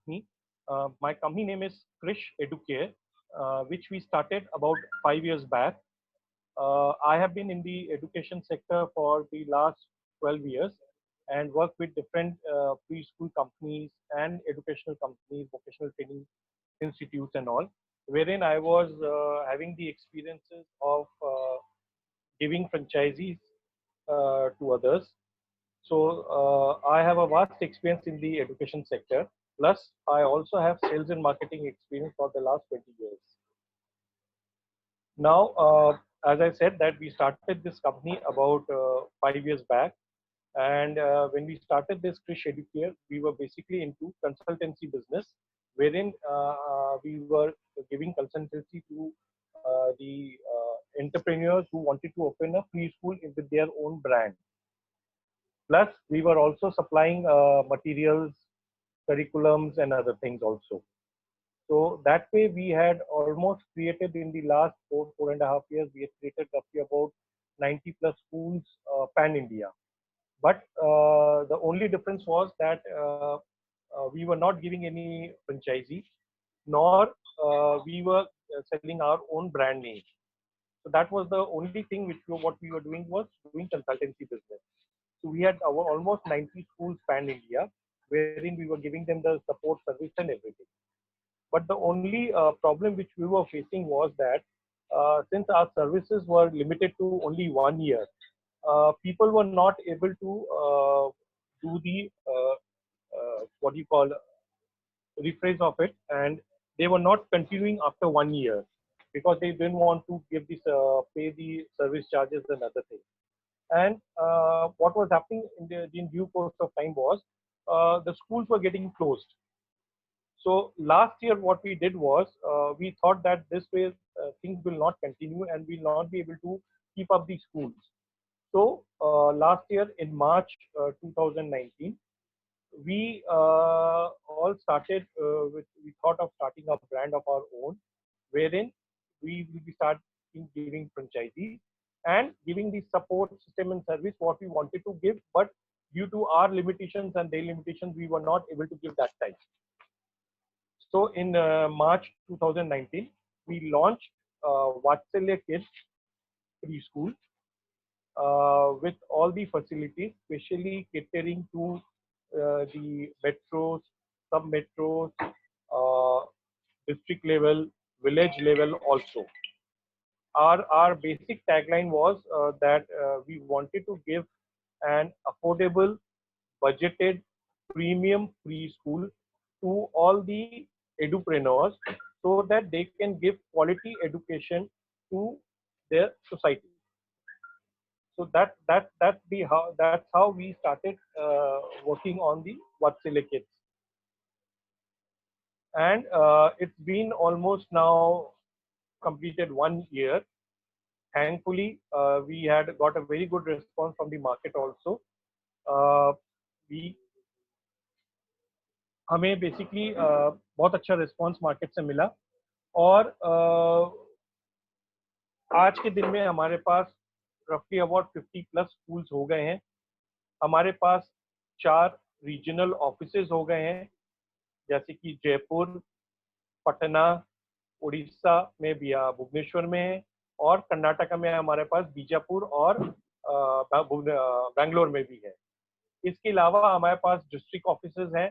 company. My company name is Krish Educare, which we started about 5 years back. I have been in the education sector for the last 12 years and worked with different preschool companies and educational companies, vocational training institutes, and all, wherein I was having the experiences of giving franchisees to others. So I have a vast experience in the education sector. Plus, I also have sales and marketing experience for the last 20 years. Now, as I said, that we started this company about 5 years back, and when we started this Krish Educare, we were basically into consultancy business, wherein we were giving consultancy to the entrepreneurs who wanted to open a preschool with their own brand. Plus, we were also supplying materials, curriculums, and other things also. So that way, we had almost created in the last 4.5 years, we had created roughly about 90 plus schools pan India. But the only difference was that we were not giving any franchisee, nor we were selling our own brand name. So that was the only thing what we were doing was doing consultancy business. So we had our almost 90 schools pan India, wherein we were giving them the support service and everything. But the only problem which we were facing was that since our services were limited to only 1 year, people were not able to do the what you call rephrase of it, and they were not continuing after 1 year because they didn't want to give this pay the service charges and other things. And what was happening in due course of time was the schools were getting closed. So last year, what we did was we thought that this way things will not continue and we'll not be able to keep up the schools. So last year in March 2019, we all started we thought of starting a brand of our own, wherein we will be starting giving franchisees and giving the support system and service what we wanted to give, but due to our limitations and their limitations, we were not able to give that time. So in March 2019, we launched Vatsalya Kids Preschool with all the facilities, especially catering to the metros, sub-metros, uh, district level, village level also. Our basic tagline was that we wanted to give an affordable, budgeted, premium preschool to all the edupreneurs so that they can give quality education to their society. So that's how we started working on the Vatsalya Kids, and it's been almost now completed 1 year. Thankfully, we had got a very good response from the market also. Uh, we हमें basically बहुत अच्छा response market से मिला और आज के दिन में हमारे पास रफली अबाउट 50 प्लस स्कूल्स हो गए हैं। हमारे पास 4 रीजनल ऑफिसेज हो गए हैं, जैसे कि जयपुर, पटना, उड़ीसा में भी भुवनेश्वर में है, और कर्नाटका में हमारे पास बीजापुर और बैंगलोर में भी है। इसके अलावा हमारे पास डिस्ट्रिक्ट ऑफिसेज हैं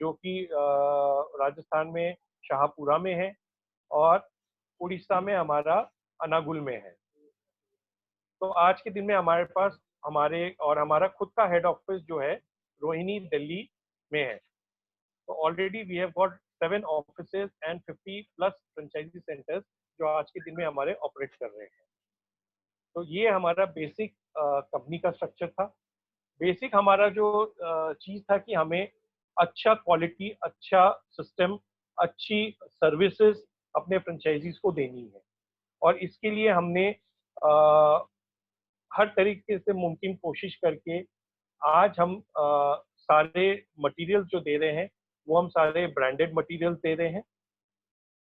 जो कि राजस्थान में शाहपुरा में है और उड़ीसा में हमारा अनागुल में है। तो आज के दिन में हमारे पास हमारा खुद का हेड ऑफिस जो है रोहिणी दिल्ली में है। तो already we have got 7 offices and 50 plus franchisee centres जो आज के दिन में हमारे ऑपरेट कर रहे हैं। तो ये हमारा बेसिक कंपनी का स्ट्रक्चर था। बेसिक हमारा जो चीज था कि हमें अच्छा क्वालिटी, अच्छा सिस्टम, अच्छी सर्विसेज अपने फ्रेंचाइजीज को देनी है, और इसके लिए हमने हर तरीके से मुमकिन कोशिश करके आज हम सारे मटेरियल जो दे रहे हैं वो हम सारे ब्रांडेड मटेरियल दे रहे हैं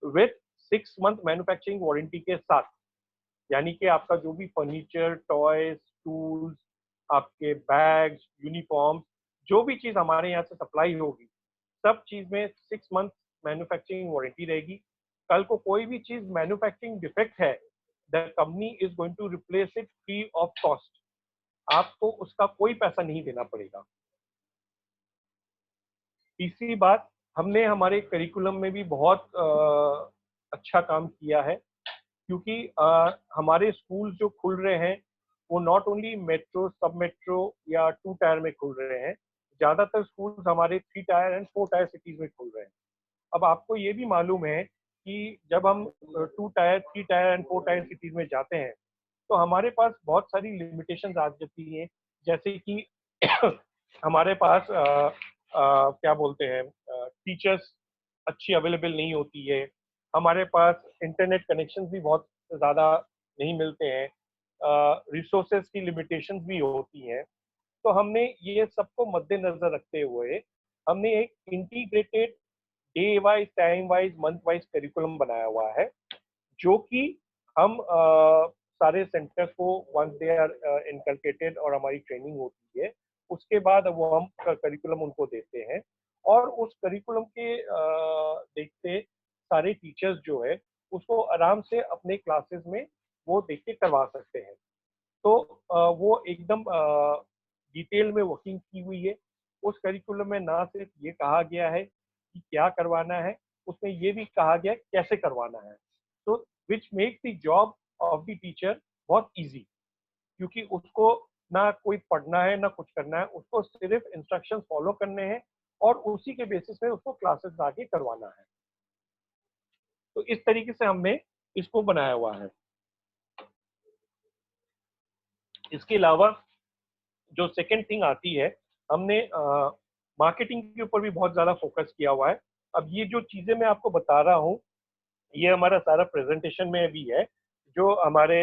विथ 6 मंथ मैन्युफैक्चरिंग वारंटी के साथ। यानी कि आपका जो भी फर्नीचर, टॉयज, टूल्स, आपके बैग्स, यूनिफॉर्म, जो भी चीज़ हमारे यहाँ से सप्लाई होगी, सब चीज में 6 मंथ मैन्युफैक्चरिंग वारंटी रहेगी। कल को कोई भी चीज मैन्युफैक्चरिंग डिफेक्ट है, the company is going to replace it free of cost. आपको उसका कोई पैसा नहीं देना पड़ेगा। तीसरी बात, हमने हमारे करिकुलम में भी बहुत अच्छा काम किया है, क्योंकि हमारे स्कूल जो खुल रहे हैं वो नॉट ओनली मेट्रो, सब मेट्रो या 2 टायर में खुल रहे हैं, ज़्यादातर स्कूल्स हमारे 3 टायर एंड 4 टायर सिटीज़ में खुल रहे हैं। अब आपको ये भी मालूम है कि जब हम 2 tyre, 3 tyre and 4 tyre cities में जाते हैं, तो हमारे पास बहुत सारी लिमिटेशंस आ जाती हैं, जैसे कि हमारे पास क्या बोलते हैं, टीचर्स अच्छी अवेलेबल नहीं होती है, हमारे पास इंटरनेट कनेक्शंस भी बहुत ज़्यादा नहीं मिलते हैं, रिसोर्सेज की लिमिटेशंस भी होती हैं। तो हमने ये सबको मद्देनजर रखते हुए हमने एक integrated day wise, time wise, month wise curriculum बनाया हुआ है, जो कि हम सारे सेंटर्स को वंस दे आर इनकलकेटेड और हमारी ट्रेनिंग होती है, उसके बाद वो हम करिकुलम उनको देते हैं, और उस करिकुलम के देखते सारे टीचर्स जो है उसको आराम से अपने क्लासेस में वो देख के करवा सकते हैं। तो वो एकदम डिटेल में वर्किंग की हुई है। उस करिकुलम में ना सिर्फ ये कहा गया है कि क्या करवाना है, उसमें ये भी कहा गया है कैसे करवाना है। तो which makes the job of the teacher बहुत इजी, क्योंकि उसको ना कोई पढ़ना है ना कुछ करना है, उसको सिर्फ इंस्ट्रक्शंस फॉलो करने हैं और उसी के बेसिस पे उसको क्लासेस आगे करवाना है। तो इस तरीके से हमने इसको बनाया हुआ है। इसके अलावा जो सेकंड थिंग आती है, हमने मार्केटिंग के ऊपर भी बहुत ज़्यादा फोकस किया हुआ है। अब ये जो चीज़ें मैं आपको बता रहा हूँ, ये हमारा सारा प्रेजेंटेशन में भी है, जो हमारे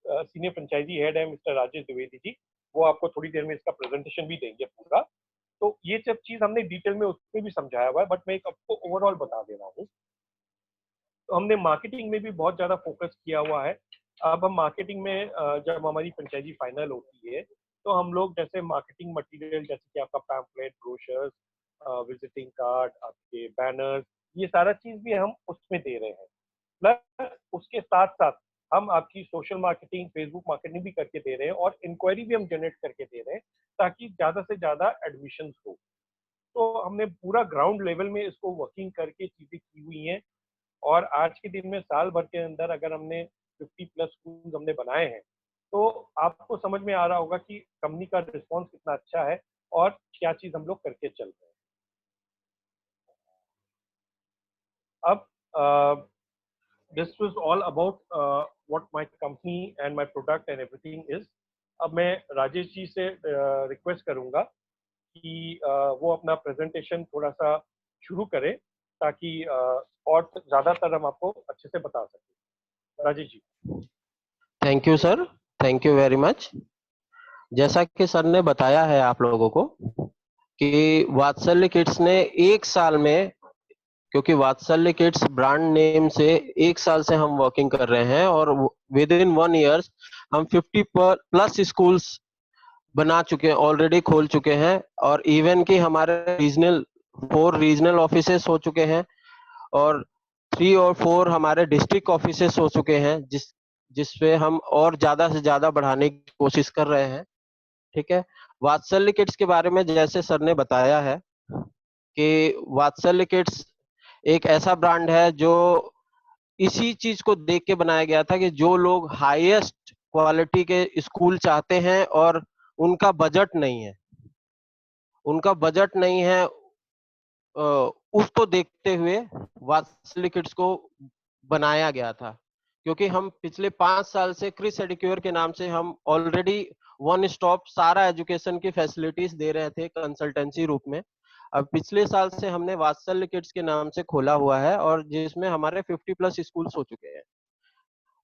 सीनियर फ्रेंचाइजी हेड है मिस्टर राजेश द्विवेदी जी, वो आपको थोड़ी देर में इसका प्रेजेंटेशन भी देंगे पूरा। तो ये सब चीज़ हमने डिटेल में उसमें भी समझाया हुआ है, बट मैं एक आपको ओवरऑल बता दे रहा हूँ। तो हमने मार्केटिंग में भी बहुत ज़्यादा फोकस किया हुआ है। अब हम मार्केटिंग में जब हमारी फ्रेंचाइजी फाइनल होती है, तो हम लोग जैसे मार्केटिंग मटेरियल, जैसे कि आपका पैम्फलेट, ब्रोशर्स, विजिटिंग कार्ड, आपके बैनर्स, ये सारा चीज़ भी हम उसमें दे रहे हैं। प्लस उसके साथ-साथ हम आपकी सोशल मार्केटिंग, फेसबुक मार्केटिंग भी करके दे रहे हैं, और इंक्वायरी भी हम जनरेट करके दे रहे हैं, ताकि ज़्यादा से ज़्यादा एडमिशन्स हो। तो हमने पूरा ग्राउंड लेवल में इसको वर्किंग करके चीज़ें की हुई हैं, और आज के दिन में साल भर के अंदर अगर हमने 50 प्लस स्कूल हमने बनाए हैं, तो आपको समझ में आ रहा होगा कि कंपनी का रिस्पॉन्स कितना अच्छा है और क्या चीज़ हम लोग करके चल रहे हैं। अब this was all about what my company and my product and everything is. अब मैं राजेश जी से रिक्वेस्ट करूंगा कि वो अपना प्रेजेंटेशन थोड़ा सा शुरू करें, ताकि और ज़्यादातर हम आपको अच्छे से बता सकें। Rajesh ji. Thank you sir, thank you very much. जैसा कि सर ने बताया है आप लोगों को कि वात्सल्य किड्स ने एक साल में, क्योंकि वात्सल्य किड्स ब्रांड नेम से एक साल से हम वर्किंग कर रहे हैं, और विद इन 1 ईयर हम 50 प्लस स्कूल्स बना चुके हैं, ऑलरेडी खोल चुके हैं, और इवन कि हमारे 4 रीजनल ऑफिसेस हो चुके हैं, और 3 और 4 हमारे डिस्ट्रिक्ट ऑफिसेस हो चुके हैं, जिसपे हम और ज्यादा से ज्यादा बढ़ाने की कोशिश कर रहे हैं। ठीक है। वात्सल्य किड्स के बारे में जैसे सर ने बताया है कि वात्सल्य किड्स एक ऐसा ब्रांड है जो इसी चीज को देख के बनाया गया था कि जो लोग हाईएस्ट क्वालिटी के स्कूल चाहते हैं और उनका बजट नहीं है, उनका बजट नहीं है, उसको देखते हुए वात्सल्य किड्स को बनाया गया था। क्योंकि हम पिछले 5 साल से क्रिस एडुक्योर के नाम से हम ऑलरेडी वन स्टॉप सारा एजुकेशन की फैसिलिटीज दे रहे थे कंसल्टेंसी रूप में। अब पिछले साल से हमने वात्सल्य किड्स के नाम से खोला हुआ है, और जिसमें हमारे 50 प्लस स्कूल्स हो चुके हैं,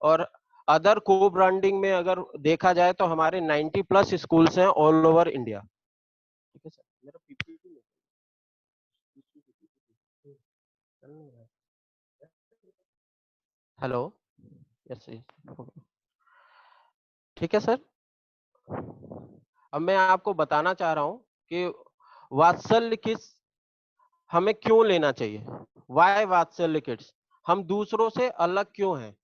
और अदर को ब्रांडिंग में अगर देखा जाए तो हमारे 90 प्लस स्कूल्स हैं ऑल ओवर इंडिया। ठीक है सर, मेरा पीपीटी हेलो, यस। ठीक है सर। अब मैं आपको बताना चाह रहा हूं कि वात्सल्य किड्स हमें क्यों लेना चाहिए, वाई वात्सल्य किड्स, हम दूसरों से अलग क्यों हैं,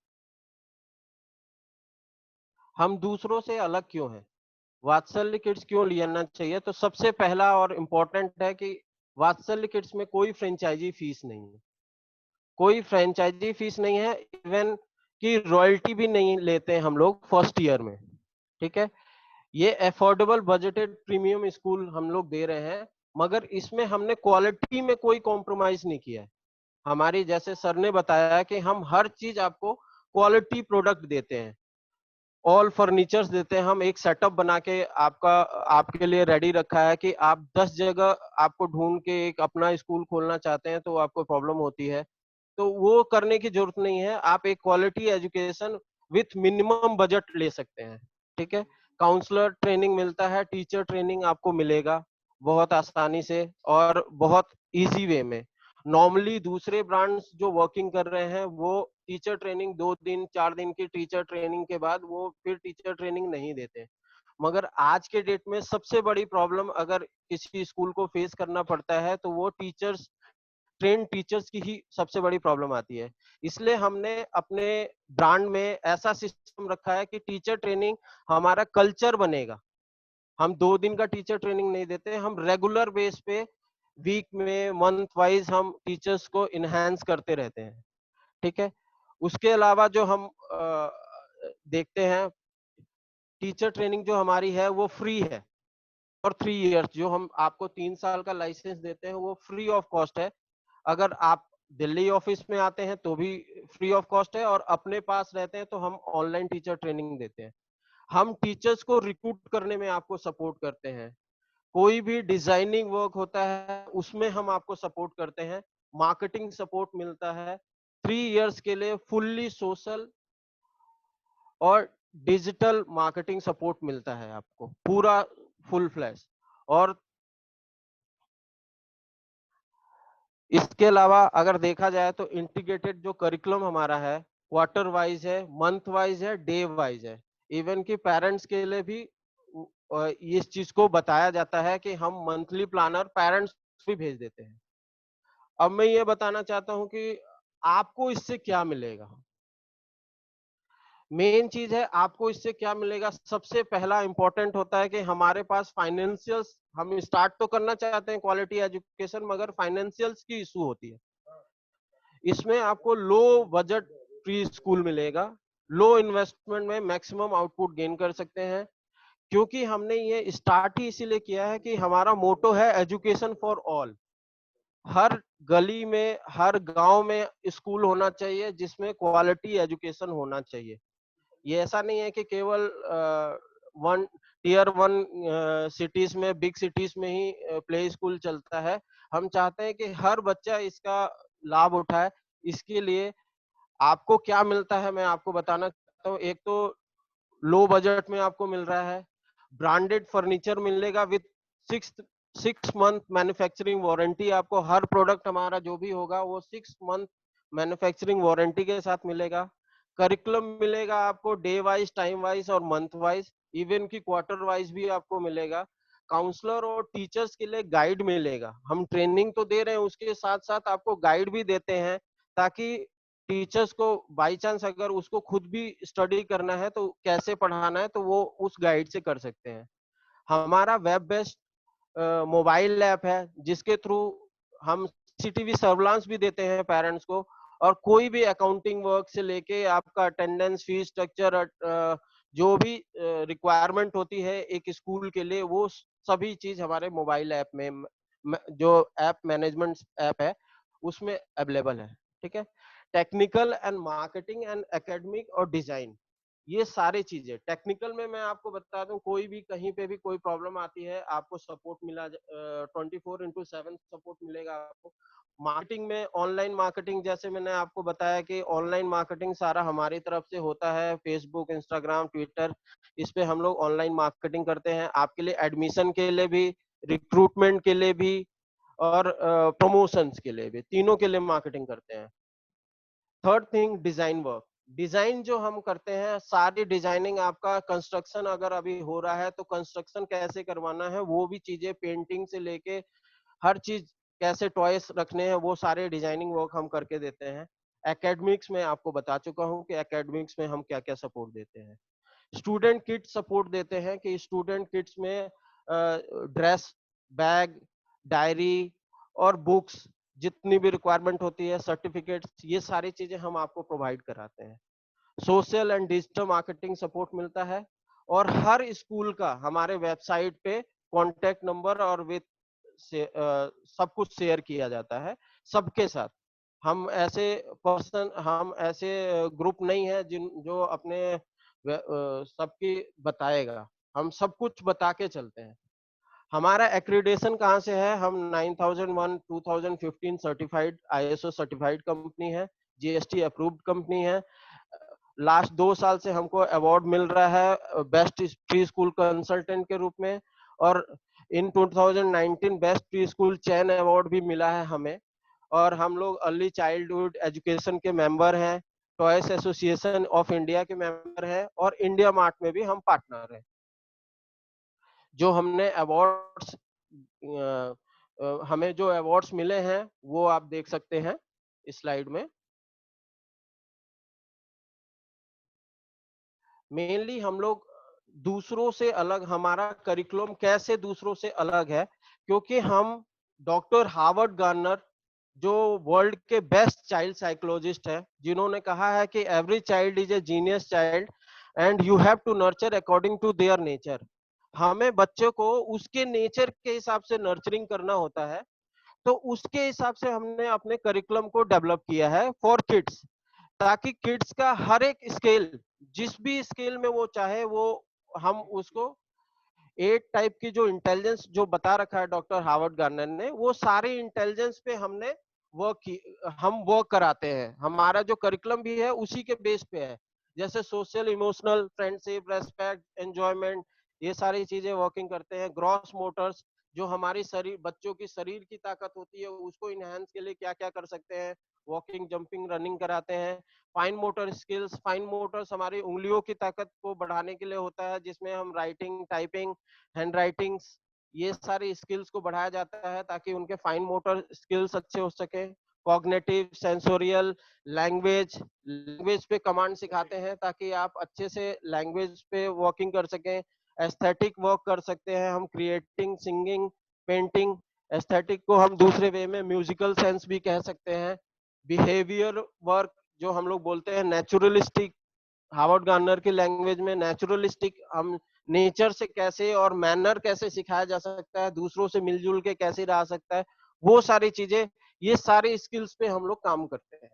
हम दूसरों से अलग क्यों हैं, वात्सल्य किड्स क्यों लेना चाहिए। तो सबसे पहला और इम्पोर्टेंट है कि वात्सल्य किड्स में कोई फ्रेंचाइजी फीस नहीं है, कोई फ्रेंचाइजी फीस नहीं है, इवन की रॉयल्टी भी नहीं लेते हैं हम लोग फर्स्ट ईयर में। ठीक है, ये अफोर्डेबल बजटेड प्रीमियम स्कूल हम लोग दे रहे हैं, मगर इसमें हमने क्वालिटी में कोई कॉम्प्रोमाइज नहीं किया है। हमारी, जैसे सर ने बताया कि हम हर चीज आपको क्वालिटी प्रोडक्ट देते हैं, ऑल फर्नीचर्स देते हैं, हम एक सेटअप बना के आपका आपके लिए रेडी रखा है कि आप 10 जगह आपको ढूंढ के एक अपना स्कूल खोलना चाहते हैं तो आपको प्रॉब्लम होती है, तो वो करने की जरूरत नहीं है। आप एक quality education with minimum budget ले सकते हैं। ठीक है, काउंसलर ट्रेनिंग मिलता है, टीचर ट्रेनिंग आपको मिलेगा बहुत आसानी से और बहुत इजी वे में। नॉर्मली दूसरे ब्रांड्स जो वर्किंग कर रहे हैं वो टीचर ट्रेनिंग 2 दिन 4 दिन की टीचर ट्रेनिंग के बाद वो फिर टीचर ट्रेनिंग नहीं देते। मगर आज के डेट में सबसे बड़ी प्रॉब्लम अगर किसी स्कूल को फेस करना पड़ता है तो वो टीचर्स, ट्रेन टीचर्स की ही सबसे बड़ी प्रॉब्लम आती है। इसलिए हमने अपने ब्रांड में ऐसा सिस्टम रखा है कि टीचर ट्रेनिंग हमारा कल्चर बनेगा। हम 2 दिन का टीचर ट्रेनिंग नहीं देते, हम रेगुलर बेस पे वीक में मंथ वाइज हम टीचर्स को इनहेंस करते रहते हैं। ठीक है, उसके अलावा जो हम देखते हैं, टीचर ट्रेनिंग जो हमारी है वो फ्री है और 3 इयर्स जो हम आपको 3 साल का लाइसेंस देते हैं वो फ्री ऑफ कॉस्ट है। अगर आप दिल्ली ऑफिस में आते हैं तो भी फ्री ऑफ कॉस्ट है, और अपने पास रहते हैं तो हम ऑनलाइन टीचर ट्रेनिंग देते हैं। हम टीचर्स को रिक्रूट करने में आपको सपोर्ट करते हैं, कोई भी डिजाइनिंग वर्क होता है उसमें हम आपको सपोर्ट करते हैं, मार्केटिंग सपोर्ट मिलता है। 3 इयर्स के लिए फुल्ली सोशल और डिजिटल मार्केटिंग सपोर्ट मिलता है आपको पूरा फुल फ्लैश। और इसके अलावा अगर देखा जाए तो इंटीग्रेटेड जो करिकुलम हमारा है क्वार्टर वाइज है, मंथ वाइज है, डे वाइज है। इवन कि पेरेंट्स के लिए भी इस चीज को बताया जाता है कि हम मंथली प्लानर पेरेंट्स भी भेज देते हैं। अब मैं ये बताना चाहता हूं कि आपको इससे क्या मिलेगा। मेन चीज है आपको इससे क्या मिलेगा। सबसे पहला इंपॉर्टेंट होता है कि हमारे पास फाइनेंशियल्स, हम स्टार्ट तो करना चाहते हैं क्वालिटी एजुकेशन, मगर फाइनेंशियल्स की इशू होती है। इसमें आपको लो बजट प्री स्कूल मिलेगा, लो इन्वेस्टमेंट में मैक्सिमम आउटपुट गेन कर सकते हैं। क्योंकि हमने ये स्टार्ट ही इसीलिए किया है कि हमारा मोटो है एजुकेशन फॉर ऑल। हर गली में, हर गांव में स्कूल होना चाहिए जिसमें क्वालिटी एजुकेशन होना चाहिए। ये ऐसा नहीं है कि केवल वन टीयर वन सिटीज में, बिग सिटीज में ही प्ले स्कूल चलता है। हम चाहते हैं कि हर बच्चा इसका लाभ उठाए। इसके लिए आपको क्या मिलता है मैं आपको बताना चाहता हूँ। एक तो लो बजट में आपको मिल रहा है ब्रांडेड फर्नीचर मिलेगा विद 6 मंथ मैन्युफैक्चरिंग वारंटी। आपको हर प्रोडक्ट हमारा जो भी होगा वो 6 मंथ मैन्युफैक्चरिंग वारंटी के साथ मिलेगा। करिकुलम मिलेगा आपको डे वाइज, टाइम वाइज और मंथ वाइज, इवन की क्वार्टर वाइज भी आपको मिलेगा। काउंसलर और टीचर्स के लिए गाइड मिलेगा। हम ट्रेनिंग तो दे रहे हैं, उसके साथ साथ आपको गाइड भी देते हैं, ताकि टीचर्स को बाई चांस अगर उसको खुद भी स्टडी करना है तो कैसे पढ़ाना है तो वो उस गाइड से कर सकते हैं। हमारा वेब बेस्ड मोबाइल ऐप है जिसके थ्रू हम सीसीटीवी सर्विलांस भी देते हैं पेरेंट्स को। और कोई भी अकाउंटिंग वर्क से लेके आपका अटेंडेंस, फीस स्ट्रक्चर, जो भी रिक्वायरमेंट होती है एक स्कूल के लिए, वो सभी चीज हमारे मोबाइल ऐप में, जो ऐप मैनेजमेंट ऐप है उसमें अवेलेबल है। ठीक है, technical and marketing and academic और डिजाइन, ये सारी चीजें टेक्निकल में मैं आपको बता दूं, कोई भी कहीं पे भी कोई प्रॉब्लम आती है आपको सपोर्ट मिला, 24/7 सपोर्ट मिलेगा आपको। मार्केटिंग में ऑनलाइन मार्केटिंग, जैसे मैंने आपको बताया कि ऑनलाइन मार्केटिंग सारा हमारी तरफ से होता है, फेसबुक, इंस्टाग्राम, ट्विटर, इस पे हम लोग ऑनलाइन मार्केटिंग करते हैं आपके लिए, एडमिशन के लिए भी, रिक्रूटमेंट के लिए भी और प्रमोशंस के लिए भी, तीनों के लिए मार्केटिंग करते हैं। Third thing, design work. Design जो हम करते हैं, सारी डिजाइनिंग, आपका कंस्ट्रक्शन अगर अभी हो रहा है तो कंस्ट्रक्शन कैसे करवाना है वो भी चीजें, पेंटिंग से लेके हर चीज कैसे टॉयस रखने हैं, वो सारे डिजाइनिंग वर्क हम करके देते हैं। एकेडमिक्स में आपको बता चुका हूँ कि एकेडमिक्स में हम क्या क्या सपोर्ट देते हैं। स्टूडेंट किट सपोर्ट देते हैं कि स्टूडेंट किट्स में ड्रेस, बैग, डायरी और बुक्स जितनी भी रिक्वायरमेंट होती है, सर्टिफिकेट्स, ये सारी चीजें हम आपको प्रोवाइड कराते हैं। Social and digital marketing support मिलता है और हर स्कूल का हमारे वेबसाइट पे कॉन्टेक्ट नंबर और विद सब कुछ शेयर किया जाता है सबके साथ। हम ऐसे ग्रुप नहीं है जिन जो अपने सबकी बताएगा, हम सब कुछ बता के चलते हैं। हमारा एक्रीडेशन कहाँ से है? हम 9001 2015 सर्टिफाइड ISO सर्टिफाइड कंपनी है, GST अप्रूव्ड कंपनी है। लास्ट 2 साल से हमको अवार्ड मिल रहा है बेस्ट प्री स्कूल कंसल्टेंट के रूप में, और इन 2019 बेस्ट प्री स्कूल चैन अवार्ड भी मिला है हमें। और हम लोग अर्ली चाइल्डहुड एजुकेशन के मेंबर हैं, टॉयस एसोसिएशन ऑफ इंडिया के मेंबर हैं, और इंडिया मार्ट में भी हम पार्टनर हैं। जो हमने अवार्ड्स हमें जो अवार्ड्स मिले हैं वो आप देख सकते हैं इस स्लाइड में। मेनली हम लोग दूसरों से अलग, हमारा करिकुलम कैसे दूसरों से अलग है, क्योंकि हम डॉक्टर हार्वर्ड गार्नर जो वर्ल्ड के बेस्ट चाइल्ड साइकोलॉजिस्ट है, जिन्होंने कहा है कि every child is a genius child and you have to nurture according to their nature. हमें बच्चे को उसके नेचर के हिसाब से नर्चरिंग करना होता है, तो उसके हिसाब से हमने अपने करिकुलम को डेवलप किया है फॉर किड्स, ताकि किड्स का हर एक स्केल, जिस भी स्केल में वो चाहे, वो हम उसको 8 टाइप की जो इंटेलिजेंस जो बता रखा है डॉक्टर हार्वर्ड गार्नर ने, वो सारे इंटेलिजेंस पे हमने हम वर्क कराते हैं। हमारा जो करिकुलम भी है उसी के बेस पे है, जैसे social, emotional, friendship, respect, enjoyment, ये सारी चीजें वर्किंग करते हैं। ग्रॉस मोटर्स, जो हमारी शरीर, बच्चों की शरीर की ताकत होती है, उसको इनहेंस के लिए क्या क्या कर सकते हैं, वॉकिंग, जंपिंग, रनिंग कराते हैं। Fine motor skills, fine Motors हमारी उंगलियों की ताकत को बढ़ाने के लिए होता है, जिसमें हम राइटिंग, टाइपिंग, हैंड राइटिंग्स, ये सारी स्किल्स को बढ़ाया जाता है ताकि उनके फाइन मोटर स्किल्स अच्छे हो सके। कॉग्निटिव, सेंसोरियल, लैंग्वेज, लैंग्वेज पे कमांड सिखाते हैं ताकि आप अच्छे से लैंग्वेज पे वर्किंग कर सकें। एस्थेटिक वर्क कर सकते हैं हम, क्रिएटिंग, सिंगिंग, पेंटिंग। एस्थेटिक को हम दूसरे वे में म्यूजिकल सेंस भी कह सकते हैं। बिहेवियर वर्क, जो हम लोग बोलते हैं नेचुरलिस्टिक, हार्वर्ड गार्नर की लैंग्वेज में नेचुरलिस्टिक, हम नेचर से कैसे और मैनर कैसे सिखाया जा सकता है, दूसरों से मिलजुल के कैसे रह सकता है, वो सारी चीजें, ये सारी स्किल्स पे हम लोग काम करते हैं।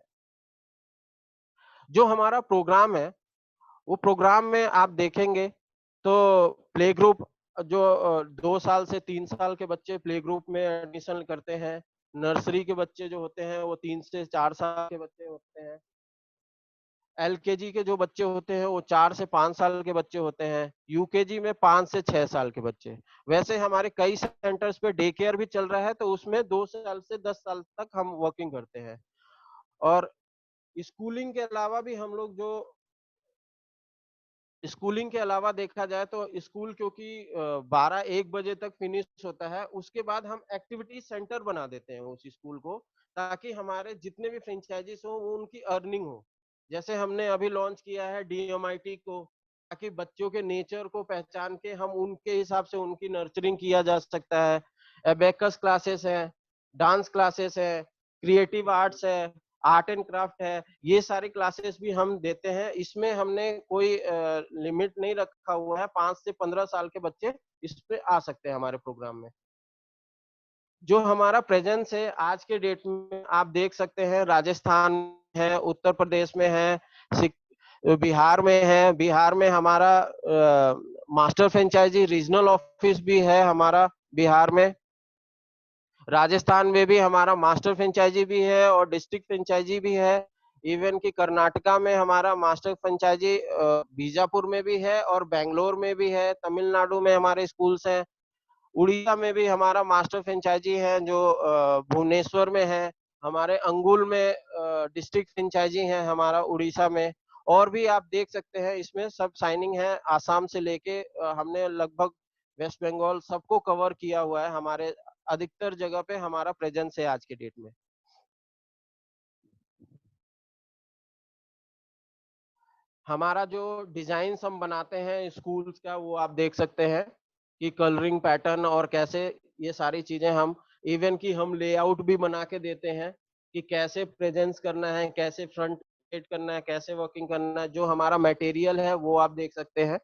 जो हमारा प्रोग्राम है, वो प्रोग्राम में आप देखेंगे तो प्ले ग्रुप, जो 2 साल से 3 साल के बच्चे प्ले ग्रुप में एडमिशन करते हैं। नर्सरी के बच्चे जो होते हैं वो 3 से 4 साल के बच्चे होते हैं। LKG के जो बच्चे होते हैं वो 4 से 5 साल के बच्चे होते हैं। UKG में 5 से 6 साल के बच्चे। वैसे हमारे कई सेंटर्स पे डे केयर भी चल रहा है, तो उसमें 2 साल से 10 साल तक हम वर्किंग करते हैं। और स्कूलिंग के अलावा भी हम लोग जो स्कूलिंग के अलावा देखा जाए तो स्कूल क्योंकि 12-1 बजे तक फिनिश होता है, उसके बाद हम एक्टिविटी सेंटर बना देते हैं उस स्कूल को, ताकि हमारे जितने भी फ्रेंचाइजीज हो वो उनकी अर्निंग हो। जैसे हमने अभी लॉन्च किया है DMIT को, ताकि बच्चों के नेचर को पहचान के हम उनके हिसाब से उनकी नर्चरिंग किया जा सकता है। एबेकस क्लासेस है, डांस क्लासेस है, क्रिएटिव आर्ट्स है, आर्ट एंड क्राफ्ट है, ये सारी क्लासेस भी हम देते हैं। इसमें हमने कोई लिमिट नहीं रखा हुआ है, 5 से 15 साल के बच्चे इस पे आ सकते हैं हमारे प्रोग्राम में। जो हमारा प्रेजेंस है आज के डेट में, आप देख सकते हैं राजस्थान है, उत्तर प्रदेश में है, बिहार में है। बिहार में हमारा मास्टर फ्रेंचाइजी रीजनल ऑफिस भी है हमारा बिहार में। राजस्थान में भी हमारा मास्टर फ्रेंचाइजी भी है और डिस्ट्रिक्ट फ्रेंचाइजी भी है। इवन कि कर्नाटका में हमारा मास्टर फ्रेंचाइजी बीजापुर में भी है और बेंगलोर में भी है। तमिलनाडु में हमारे स्कूल्स हैं। उड़ीसा में भी हमारा मास्टर फ्रेंचाइजी है जो भुवनेश्वर में है। हमारे अंगुल में डिस्ट्रिक्ट फ्रेंचाइजी है हमारा उड़ीसा में। और भी आप देख सकते हैं इसमें सब साइनिंग है, आसाम से लेके हमने लगभग वेस्ट बंगाल सबको कवर किया हुआ है हमारे अधिकतर जगह पे हमारा प्रेजेंस है आज के डेट में। हमारा जो डिजाइन्स हम बनाते हैं स्कूल्स का, वो आप देख सकते हैं कि कलरिंग पैटर्न और कैसे ये सारी चीजें हम, इवन कि हम लेआउट भी बना के देते हैं कि कैसे प्रेजेंस करना है, कैसे फ्रंट एड करना है, कैसे वर्किंग करना है। जो हमारा मटेरियल है वो आप देख सकते हैं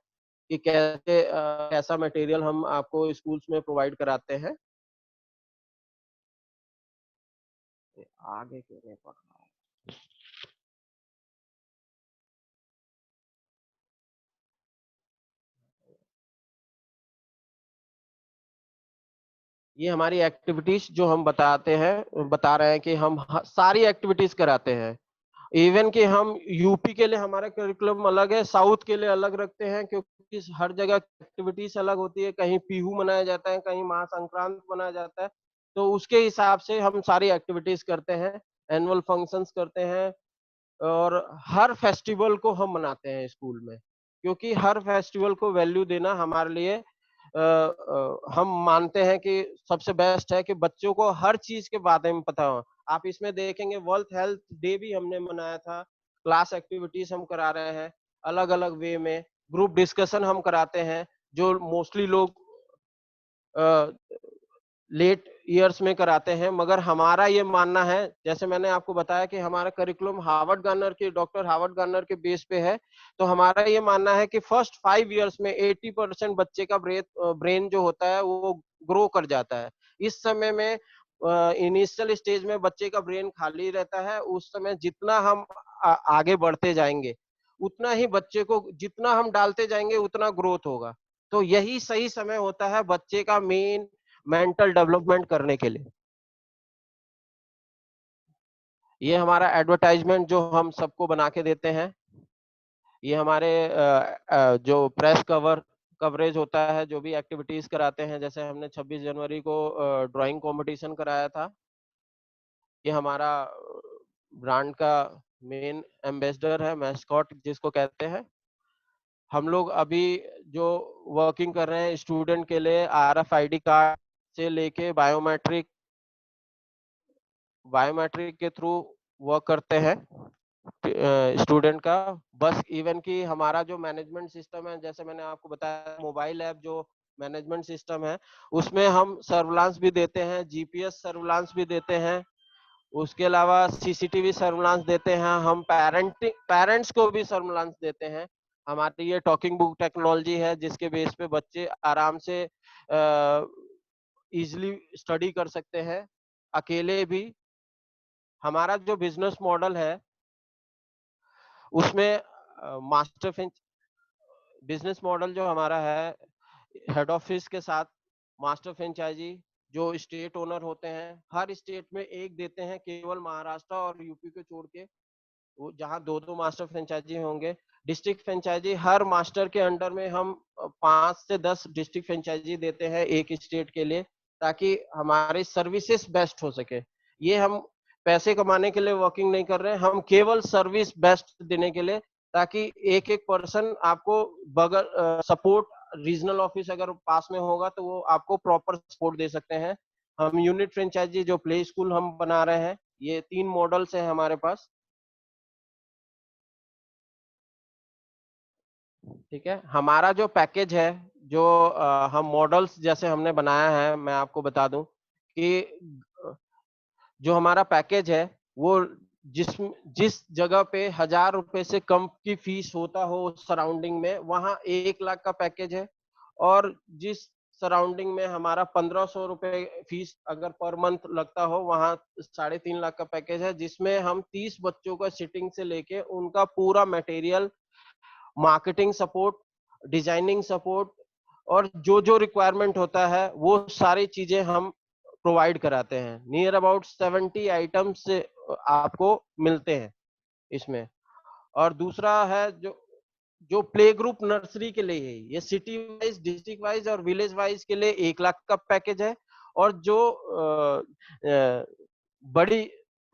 कि कैसे कैसा मटेरियल हम आपको स्कूल्स में प्रोवाइड कराते हैं। आगे क्यों नहीं पढ़ रहा हूँ? ये हमारी एक्टिविटीज जो हम बताते हैं, बता रहे हैं कि हम सारी एक्टिविटीज कराते हैं। इवन कि हम यूपी के लिए हमारा करिकुलम अलग है, साउथ के लिए अलग रखते हैं, क्योंकि हर जगह एक्टिविटीज अलग होती है। कहीं पीहू मनाया जाता है, कहीं महासंक्रांत मनाया जाता है, तो उसके हिसाब से हम सारी एक्टिविटीज करते हैं, एनुअल फंक्शंस करते हैं, और हर फेस्टिवल को हम मनाते हैं स्कूल में, क्योंकि हर फेस्टिवल को वैल्यू देना हमारे लिए हम मानते हैं कि सबसे बेस्ट है कि बच्चों को हर चीज के बारे में पता हो। आप इसमें देखेंगे वर्ल्ड हेल्थ डे भी हमने मनाया था, क्लास एक्टिविटीज हम करा रहे हैं अलग अलग वे में, ग्रुप डिस्कशन हम कराते हैं जो मोस्टली लोग लेट ईयर्स में कराते हैं। मगर हमारा ये मानना है, जैसे मैंने आपको बताया कि हमारा करिकुलम हार्वर्ड गार्नर के, डॉक्टर हार्वर्ड गार्नर के बेस पे है, तो हमारा ये मानना है कि फर्स्ट 5 इयर्स में 80% बच्चे का ब्रेन जो होता है वो ग्रो कर जाता है। इस समय में इनिशियल स्टेज में बच्चे का ब्रेन खाली रहता है। उस समय जितना हम आगे बढ़ते जाएंगे, उतना ही बच्चे को जितना हम डालते जाएंगे उतना ग्रोथ होगा। तो यही सही समय होता है बच्चे का मेन मेंटल डेवलपमेंट करने के लिए। ये हमारा एडवर्टाइजमेंट जो हम सबको बना के देते हैं, ये हमारे जो प्रेस कवरेज होता है, जो भी एक्टिविटीज कराते हैं, जैसे हमने 26 जनवरी को ड्राइंग कंपटीशन कराया था। ये हमारा ब्रांड का मेन एम्बेसडर है, मैस्कॉट जिसको कहते हैं। हम लोग अभी जो वर्किंग कर रहे हैं स्टूडेंट के लिए, RFID कार्ड से लेके बायोमेट्रिक के थ्रू वर्क करते हैं स्टूडेंट का। बस इवन कि हमारा जो मैनेजमेंट सिस्टम है, जैसे मैंने आपको बताया मोबाइल ऐप जो मैनेजमेंट सिस्टम है, उसमें हम सर्विलांस भी देते हैं, GPS सर्विलांस भी देते हैं, उसके अलावा CCTV सर्विलांस देते हैं, हम पेरेंट्स को भी सर्विलांस देते हैं। हमारी ये टॉकिंग बुक टेक्नोलॉजी है जिसके बेस पे बच्चे आराम से इजिली स्टडी कर सकते हैं अकेले भी। हमारा जो बिजनेस मॉडल है उसमें मास्टर बिजनेस मॉडल जो हमारा है, हेड ऑफिस के साथ मास्टर फ्रेंचाइजी जो स्टेट ओनर होते हैं, हर स्टेट में एक देते हैं, केवल महाराष्ट्र और यूपी को छोड़ के, वो जहाँ दो दो मास्टर फ्रेंचाइजी होंगे। डिस्ट्रिक्ट फ्रेंचाइजी हर मास्टर के अंडर में हम 5 से 10 डिस्ट्रिक्ट फ्रेंचाइजी देते हैं एक स्टेट के लिए, ताकि हमारी सर्विसेज बेस्ट हो सके। ये हम पैसे कमाने के लिए वर्किंग नहीं कर रहे हैं, हम केवल सर्विस बेस्ट देने के लिए, ताकि एक एक पर्सन आपको बगल सपोर्ट, रीजनल ऑफिस अगर पास में होगा तो वो आपको प्रॉपर सपोर्ट दे सकते हैं। हम यूनिट फ्रेंचाइजी जो प्ले स्कूल हम बना रहे हैं, ये 3 मॉडल्स हैं हमारे पास। ठीक है, हमारा जो पैकेज है, जो हम मॉडल्स जैसे हमने बनाया है, मैं आपको बता दूं कि जो हमारा पैकेज है वो जिस जिस जगह पे 1,000 रुपए से कम की फीस होता हो सराउंडिंग में, वहां 1 लाख का पैकेज है। और जिस सराउंडिंग में हमारा 1,500 रुपए फीस अगर पर मंथ लगता हो, वहां 3.5 लाख का पैकेज है, जिसमें हम 30 बच्चों का सिटिंग से लेके उनका पूरा material, marketing support, designing support, और जो जो रिक्वायरमेंट होता है वो सारी चीजें हम प्रोवाइड कराते हैं। नियर अबाउट 70 आइटम्स आपको मिलते हैं इसमें। और दूसरा है जो जो प्ले ग्रुप नर्सरी के लिए है, ये सिटी वाइज, डिस्ट्रिक्ट वाइज और विलेज वाइज के लिए 1 लाख का पैकेज है। और जो बड़ी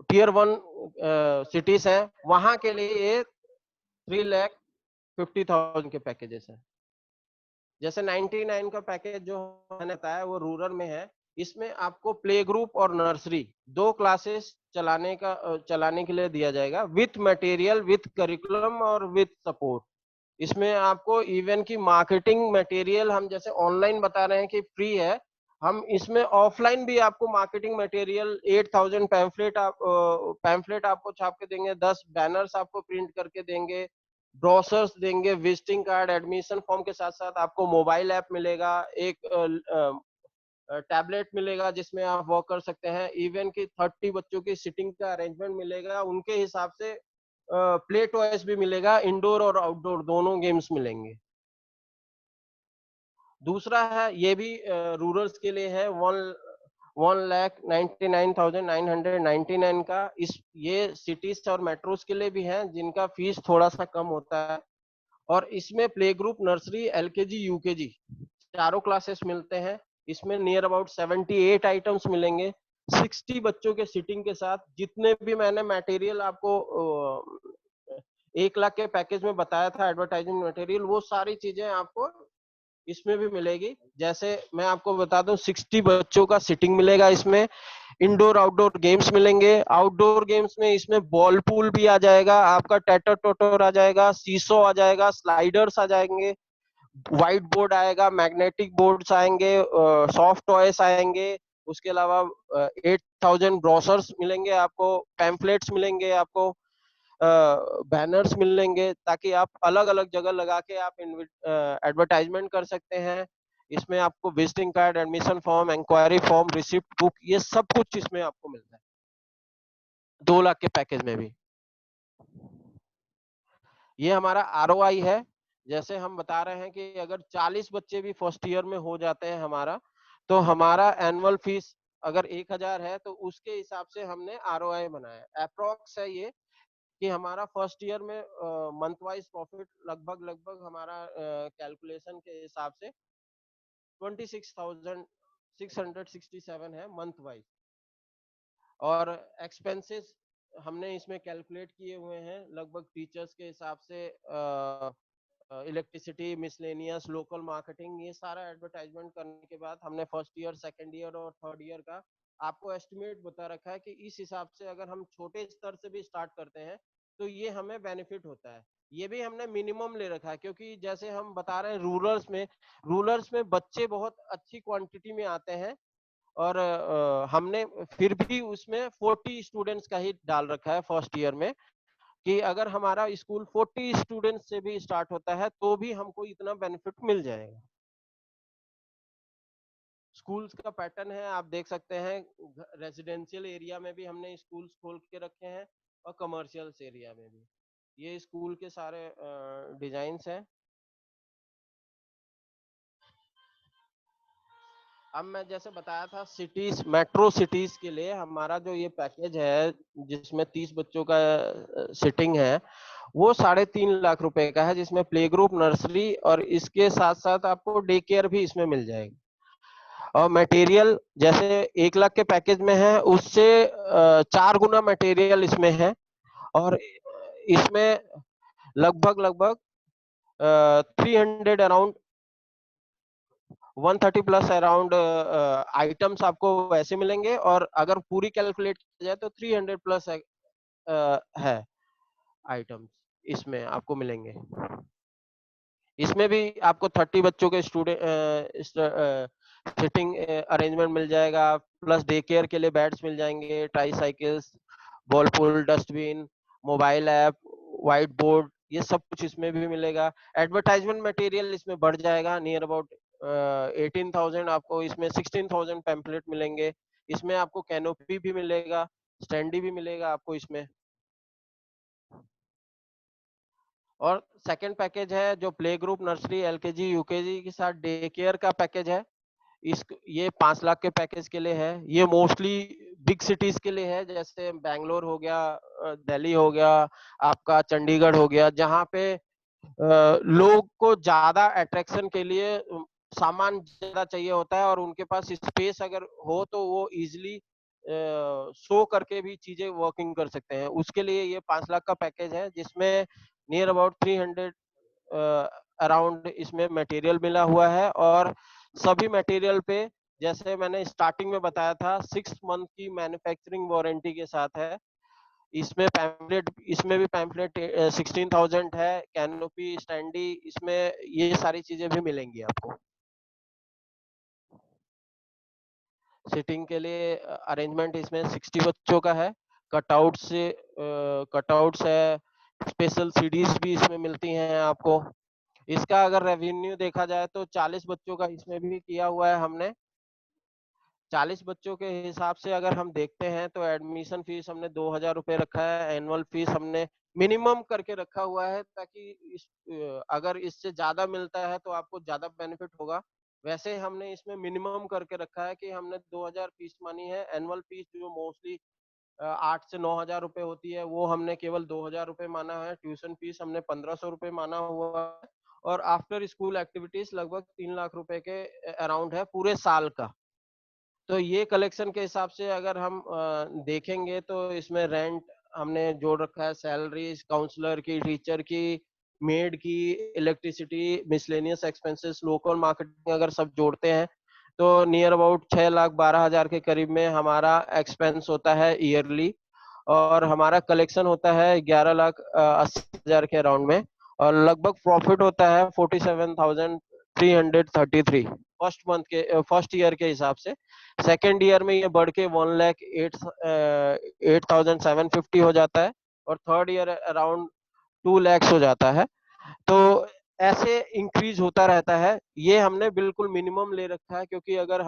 Tier 1 सिटीज है, वहां के लिए ये 3,50,000 के पैकेजेस हैं। जैसे 99 का पैकेज जो मैंने बताया वो रूरल में है, इसमें आपको प्ले ग्रुप और नर्सरी 2 क्लासेस चलाने के लिए दिया जाएगा, विथ मटेरियल, विथ करिकुलम और विथ सपोर्ट। इसमें आपको इवन की मार्केटिंग मटेरियल, हम जैसे ऑनलाइन बता रहे हैं कि फ्री है, हम इसमें ऑफलाइन भी आपको मार्केटिंग मटेरियल 8000 पैम्फलेट आपको छाप के देंगे, 10 बैनर्स आपको प्रिंट करके देंगे, ब्रोशर्स देंगे, विजिटिंग कार्ड, एडमिशन फॉर्म के साथ साथ आपको मोबाइल ऐप मिलेगा, एक टैबलेट मिलेगा जिसमें आप वर्क कर सकते हैं, इवन की 30 बच्चों की सिटिंग का अरेंजमेंट मिलेगा, उनके हिसाब से प्ले टॉयज भी मिलेगा, इंडोर और आउटडोर दोनों गेम्स मिलेंगे। दूसरा है, ये भी रूरल्स के लिए है, 1,99,999 का। ये सिटीज और मेट्रोस के लिए भी है जिनका फीस थोड़ा सा कम होता है। और इसमें play group, nursery, LKG, UKG चारों क्लासेस मिलते हैं। इसमें नियर अबाउट 78 आइटम्स मिलेंगे, 60 बच्चों के सीटिंग के साथ। जितने भी मैंने मटेरियल आपको 1 लाख के पैकेज में बताया था, एडवर्टाइजिंग मटेरियल, वो सारी चीजें आपको इसमें भी मिलेगी। जैसे मैं आपको बता दूं, 60 बच्चों का सीटिंग मिलेगा इसमें, इंडोर आउटडोर गेम्स मिलेंगे। आउटडोर गेम्स में इसमें बॉल पूल भी आ जाएगा, आपका टेटर टोटर आ जाएगा, सीसो आ जाएगा, स्लाइडर्स आ जाएंगे, व्हाइट बोर्ड आएगा, मैग्नेटिक बोर्ड्स आएंगे, सॉफ्ट टॉयस आएंगे। उसके अलावा 8000 ब्रोशर्स मिलेंगे आपको, पैम्फलेट्स मिलेंगे आपको, बैनर्स मिलेंगे, ताकि आप अलग अलग जगह लगा के आप एडवर्टाइजमेंट कर सकते हैं। इसमें आपको visiting card, admission form, inquiry form, receipt book, ये सब कुछ इसमें आपको मिलता है 2 लाख के पैकेज में भी। ये हमारा आरओआई है। जैसे हम बता रहे हैं कि अगर 40 बच्चे भी फर्स्ट ईयर में हो जाते हैं हमारा, तो हमारा एनुअल फीस अगर 1000 है, तो उसके हिसाब से हमने आरओआई बनाया। अप्रोक्स है ये कि हमारा फर्स्ट ईयर में मंथ वाइज प्रॉफिट लगभग लगभग हमारा कैलकुलेशन के हिसाब से 26,667 है मंथ वाइज। और एक्सपेंसेस हमने इसमें कैलकुलेट किए हुए हैं लगभग टीचर्स के हिसाब से, इलेक्ट्रिसिटी, मिसलेनियस, लोकल मार्केटिंग, ये सारा एडवर्टाइजमेंट करने के बाद हमने फर्स्ट ईयर, सेकंड ईयर और थर्ड ईयर का आपको एस्टिमेट बता रखा है कि इस हिसाब से अगर हम छोटे स्तर से भी स्टार्ट करते हैं तो ये हमें बेनिफिट होता है। ये भी हमने मिनिमम ले रखा है, क्योंकि जैसे हम बता रहे हैं रूरल्स में बच्चे बहुत अच्छी क्वांटिटी में आते हैं, और हमने फिर भी उसमें 40 स्टूडेंट्स का ही डाल रखा है फर्स्ट ईयर में, कि अगर हमारा स्कूल 40 स्टूडेंट्स से भी स्टार्ट होता है तो भी हमको इतना बेनिफिट मिल जाएगा। स्कूल्स का पैटर्न है, आप देख सकते हैं, रेजिडेंशियल एरिया में भी हमने स्कूल्स खोल के रखे हैं और कमर्शियल एरिया में भी। ये स्कूल के सारे डिजाइन्स हैं। अब मैं जैसे बताया था, सिटीज, मेट्रो सिटीज के लिए हमारा जो ये पैकेज है जिसमें 30 बच्चों का सिटिंग है, वो 3.5 लाख रुपए का है, जिसमें प्ले ग्रुप, नर्सरी और इसके साथ साथ आपको डे केयर भी इसमें मिल जाएगी। और मटेरियल जैसे 1 लाख के पैकेज में है, उससे 4 गुना मटेरियल इसमें है। और इसमें लगभग लगभग 300 अराउंड 130 प्लस अराउंड आइटम्स आपको वैसे मिलेंगे, और अगर पूरी कैलकुलेट किया जाए तो 300 प्लस है आइटम्स इसमें आपको मिलेंगे। इसमें भी आपको 30 बच्चों के स्टूडेंट सिटिंग अरेंजमेंट मिल जाएगा, प्लस डे केयर के लिए बैट्स मिल जाएंगे, try cycles, ball pool, dustbin, mobile app, white board, ये सब कुछ इसमें भी मिलेगा। एडवर्टाइजमेंट मटेरियल इसमें बढ़ जाएगा, नियर अबाउट 18,000 आपको इसमें 16,000 पैम्पलेट मिलेंगे। इसमें आपको कैनोपी भी मिलेगा, स्टैंडी भी मिलेगा आपको इसमें। और सेकंड पैकेज है जो play group, nursery, LKG, UKG के साथ डे केयर का पैकेज है। ये 5 लाख के पैकेज के लिए है। ये मोस्टली बिग सिटीज के लिए है, जैसे बैंगलोर हो गया, दिल्ली हो गया, आपका चंडीगढ़ हो गया, जहाँ पे लोग को ज्यादा अट्रैक्शन के लिए सामान ज्यादा चाहिए होता है, और उनके पास स्पेस अगर हो तो वो इजिली शो करके भी चीजें वर्किंग कर सकते हैं। उसके लिए ये 5 लाख का पैकेज है, जिसमें नियर अबाउट 300 अराउंड इसमें मटेरियल मिला हुआ है, और सभी मटेरियल पे जैसे मैंने स्टार्टिंग में बताया था 6 मंथ की मैन्युफैक्चरिंग वारंटी के साथ है। इसमें भी पैम्फलेट 16,000 है, कैनोपी, स्टैंडी, इसमें ये सारी चीजें भी मिलेंगी आपको। सिटिंग के लिए अरेंजमेंट इसमें 60 बच्चों का है। कटआउट्स है, स्पेशल सीडीज भी इसमें मिलती हैं आपको। इसका अगर रेवेन्यू देखा जाए तो 40 बच्चों का इसमें भी किया हुआ है हमने। 40 बच्चों के हिसाब से अगर हम देखते हैं तो एडमिशन फीस हमने 2,000 रुपये रखा है। एनुअल फीस हमने मिनिमम करके रखा हुआ है, ताकि अगर इससे ज्यादा मिलता है तो आपको ज्यादा बेनिफिट होगा। वैसे हमने इसमें मिनिमम करके रखा है कि हमने 2,000 फीस मानी है। एनुअल फीस जो मोस्टली 8 से 9 हजार रुपए होती है, वो हमने केवल 2,000 रुपये माना है। ट्यूशन फीस हमने 1,500 रुपये माना हुआ है। और आफ्टर स्कूल एक्टिविटीज लगभग 3 लाख रुपए के अराउंड है पूरे साल का। तो ये कलेक्शन के हिसाब से अगर हम देखेंगे तो इसमें रेंट हमने जोड़ रखा है, सैलरीज काउंसलर की, टीचर की, मेड की, electricity, miscellaneous expenses, local marketing अगर सब जोड़ते हैं तो नियर अबाउट 6,12,000 के करीब में हमारा एक्सपेंस होता है ईयरली। और हमारा कलेक्शन होता है 11,80,000 के अराउंड में। और लगभग प्रॉफिट होता है 47,333 फर्स्ट ईयर के हिसाब से। सेकेंड ईयर में ये बढ़ के 1,08,750 हो जाता है। और थर्ड ईयर अराउंड 2 lakhs हो जाता है। तो ऐसे इंक्रीज होता रहता है। ये हमने बिल्कुल मिनिमम ले रखा है, क्योंकि अगर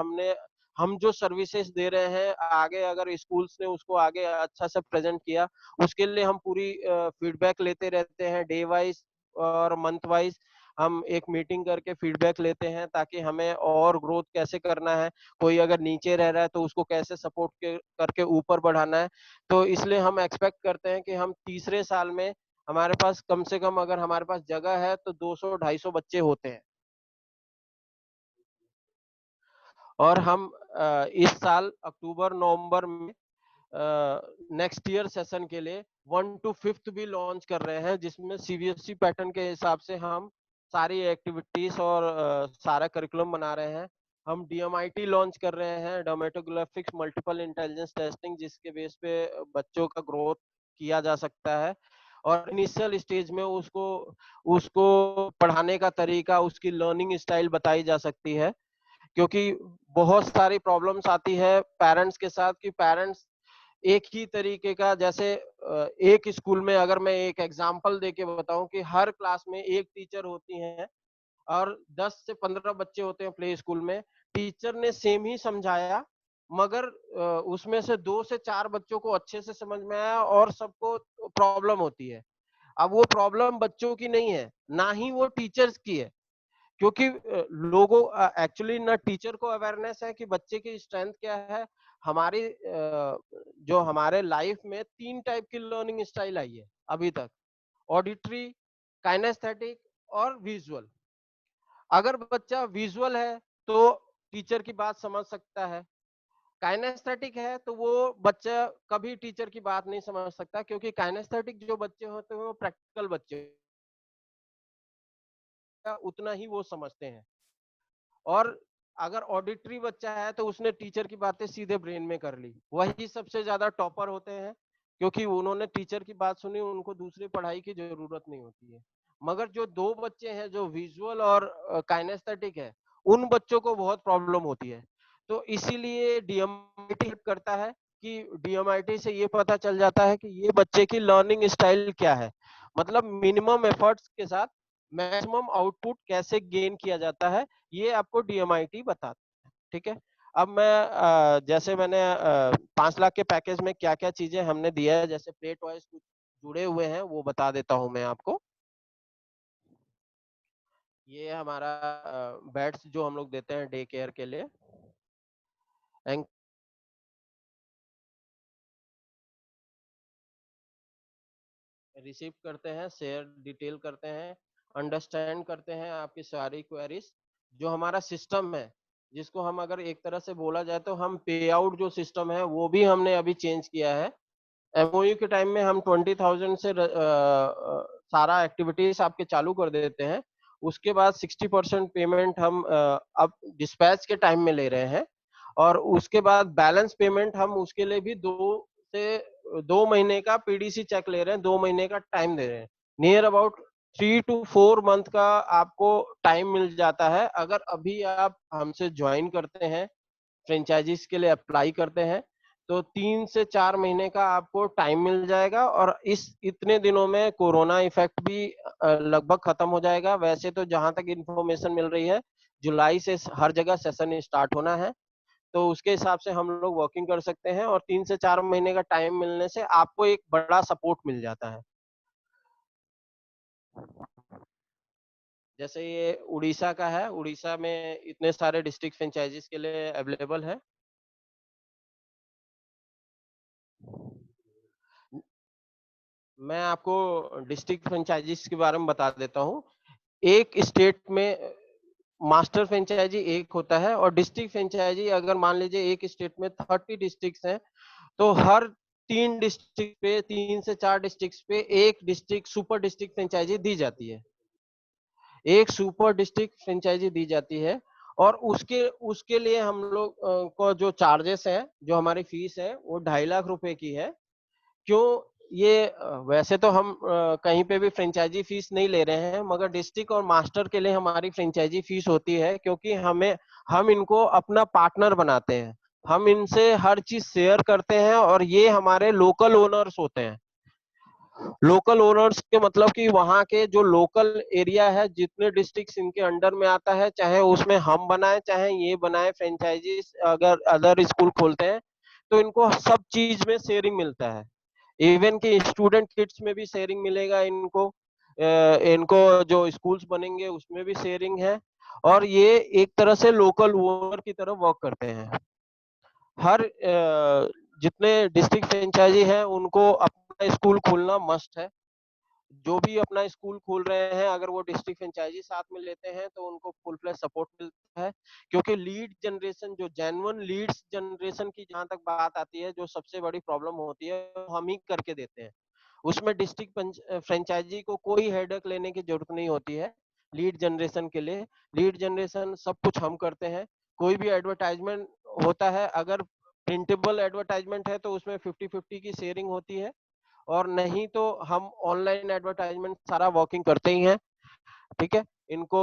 हम जो सर्विसेज दे रहे हैं आगे, अगर स्कूल्स ने उसको आगे अच्छा से प्रेजेंट किया, उसके लिए हम पूरी फीडबैक लेते रहते हैं। डे वाइज और मंथ वाइज हम एक मीटिंग करके फीडबैक लेते हैं, ताकि हमें और ग्रोथ कैसे करना है, कोई अगर नीचे रह रहा है तो उसको कैसे सपोर्ट करके ऊपर बढ़ाना है। तो इसलिए हम एक्सपेक्ट करते हैं कि हम तीसरे साल में हमारे पास कम से कम, अगर हमारे पास जगह है तो 200-250 बच्चे होते हैं। और हम इस साल अक्टूबर नवंबर में नेक्स्ट ईयर सेशन के लिए 1 to 5th भी लॉन्च कर रहे हैं, जिसमें सीबीएसई पैटर्न के हिसाब से हम सारी एक्टिविटीज और सारा करिकुलम बना रहे हैं। हम डीएमआईटी लॉन्च कर रहे हैं, डोमेटोग्राफिक्स मल्टीपल इंटेलिजेंस टेस्टिंग, जिसके बेस पे बच्चों का ग्रोथ किया जा सकता है। और इनिशियल स्टेज में उसको उसको पढ़ाने का तरीका, उसकी लर्निंग स्टाइल बताई जा सकती है। क्योंकि बहुत सारी प्रॉब्लम्स आती है पेरेंट्स के साथ, कि पेरेंट्स एक ही तरीके का, जैसे एक स्कूल में अगर मैं एक एग्जांपल देके बताऊं कि हर क्लास में एक टीचर होती हैं और 10 से 15 बच्चे होते हैं प्ले स्कूल में। टीचर ने सेम ही समझाया, मगर उसमें से 2 से 4 बच्चों को अच्छे से समझ में आया और सबको प्रॉब्लम होती है। अब वो प्रॉब्लम बच्चों की नहीं है, ना ही वो टीचर्स की है। क्योंकि लोगों एक्चुअली ना टीचर को अवेयरनेस है कि बच्चे की स्ट्रेंथ क्या है। हमारी जो हमारे लाइफ में 3 टाइप की लर्निंग स्टाइल आई है अभी तक: ऑडिटरी, काइनेस्थेटिक और विजुअल। अगर बच्चा विजुअल है तो टीचर की बात समझ सकता है। काइनेस्थेटिक है तो वो बच्चा कभी टीचर की बात नहीं समझ सकता, क्योंकि काइनेस्थेटिक जो बच्चे होते हैं वो प्रैक्टिकल बच्चे, उतना ही वो समझते हैं। और अगर ऑडिटरी बच्चा है तो उसने टीचर की बातें सीधे ब्रेन में कर ली, वही सबसे ज्यादा टॉपर होते हैं, क्योंकि उन्होंने टीचर की बात सुनी, उनको दूसरी पढ़ाई की जरूरत नहीं होती है। मगर जो 2 बच्चे हैं जो विजुअल और काइनेस्थेटिक है, उन बच्चों को बहुत प्रॉब्लम होती है। तो इसीलिए डीएमआईटी हेल्प करता है, कि डीएमआईटी से ये पता चल जाता है कि ये बच्चे की लर्निंग स्टाइल क्या है, मतलब मिनिमम एफर्ट्स के साथ मैक्सिमम आउटपुट कैसे गेन किया जाता है, ये आपको डीएमआईटी बताता है। ठीक है। अब मैं जैसे मैंने 5 लाख के पैकेज में क्या क्या चीजें हमने दिया है, जैसे प्लेट वाइज कुछ जुड़े हुए हैं, वो बता देता हूं मैं आपको। ये हमारा बेड्स जो हम लोग देते हैं डे केयर के लिए, रिसीव करते हैं, शेयर डिटेल करते हैं, अंडरस्टैंड करते हैं आपकी सारी क्वेरीज। जो हमारा सिस्टम है, जिसको हम अगर एक तरह से बोला जाए तो हम पे आउट जो सिस्टम है वो भी हमने अभी चेंज किया है। एमओयू के टाइम में हम 20,000 से सारा एक्टिविटीज आपके चालू कर देते हैं। उसके बाद 60% पेमेंट हम अब डिस्पैच के टाइम में ले रहे हैं। और उसके बाद बैलेंस पेमेंट हम उसके लिए भी 2 महीने का पीडीसी चेक ले रहे हैं, 2 महीने का टाइम दे रहे हैं। नियर अबाउट 3 to 4 मंथ का आपको टाइम मिल जाता है अगर अभी आप हमसे ज्वाइन करते हैं, फ्रेंचाइजीज के लिए अप्लाई करते हैं, तो 3 से 4 महीने का आपको टाइम मिल जाएगा। और इस इतने दिनों में कोरोना इफेक्ट भी लगभग खत्म हो जाएगा। वैसे तो जहां तक इंफॉर्मेशन मिल रही है, जुलाई से हर जगह सेशन स्टार्ट होना है, तो उसके हिसाब से हम लोग वर्किंग कर सकते हैं। और 3 से 4 महीने का टाइम मिलने से आपको एक बड़ा सपोर्ट मिल जाता है। जैसे ये उड़ीसा का है, उड़ीसा में इतने सारे डिस्ट्रिक्ट फ्रेंचाइजीज के लिए अवेलेबल है। मैं आपको डिस्ट्रिक्ट फ्रेंचाइजीज के बारे में बता देता हूँ। एक स्टेट में मास्टर फ्रेंचाइजी एक होता है, और डिस्ट्रिक्ट फ्रेंचाइजी अगर मान लीजिए एक स्टेट में 30 डिस्ट्रिक्ट हैं, तो हर 3 से 4 डिस्ट्रिक्ट पे एक डिस्ट्रिक्ट सुपर डिस्ट्रिक्ट फ्रेंचाइजी दी जाती है। एक सुपर डिस्ट्रिक्ट फ्रेंचाइजी दी जाती है, और उसके उसके लिए हम लोग को जो चार्जेस है, जो हमारी फीस है, वो 2.5 लाख रुपए की है। क्यों? ये वैसे तो हम कहीं पे भी फ्रेंचाइजी फीस नहीं ले रहे हैं, मगर डिस्ट्रिक्ट और मास्टर के लिए हमारी फ्रेंचाइजी फीस होती है, क्योंकि हम इनको अपना पार्टनर बनाते हैं। हम इनसे हर चीज शेयर करते हैं, और ये हमारे लोकल ओनर्स होते हैं। लोकल ओनर्स के मतलब कि वहाँ के जो लोकल एरिया है, जितने डिस्ट्रिक्ट इनके अंडर में आता है, चाहे उसमें हम बनाए चाहे ये बनाए फ्रेंचाइजी, अगर अदर स्कूल खोलते हैं, तो इनको सब चीज में शेयरिंग मिलता है। इवन कि स्टूडेंट किट्स में भी शेयरिंग मिलेगा इनको। इनको जो स्कूल्स बनेंगे उसमें भी शेयरिंग है। और ये एक तरह से लोकल ओनर की तरह वर्क करते हैं। हर जितने डिस्ट्रिक्ट फ्रेंचाइजी हैं, उनको अपना स्कूल खोलना मस्ट है। जो भी अपना स्कूल खोल रहे हैं, अगर वो डिस्ट्रिक्ट फ्रेंचाइजी साथ में लेते हैं, तो उनको फुल फ्लैश सपोर्ट मिलता है। क्योंकि लीड जनरेशन, जो जेन्युइन लीड्स जनरेशन की जहां तक बात आती है, जो सबसे बड़ी प्रॉब्लम होती है, हम ही करके देते हैं। उसमें डिस्ट्रिक्ट फ्रेंचाइजी को कोई हेडेक लेने की जरूरत नहीं होती है। लीड जनरेशन के लिए लीड जनरेशन सब कुछ हम करते हैं। कोई भी एडवर्टाइजमेंट होता है, अगर प्रिंटेबल एडवर्टाइजमेंट है, तो उसमें 50-50 की शेयरिंग होती है। और नहीं तो हम ऑनलाइन एडवर्टाइजमेंट सारा वर्किंग करते ही हैं। ठीक है। इनको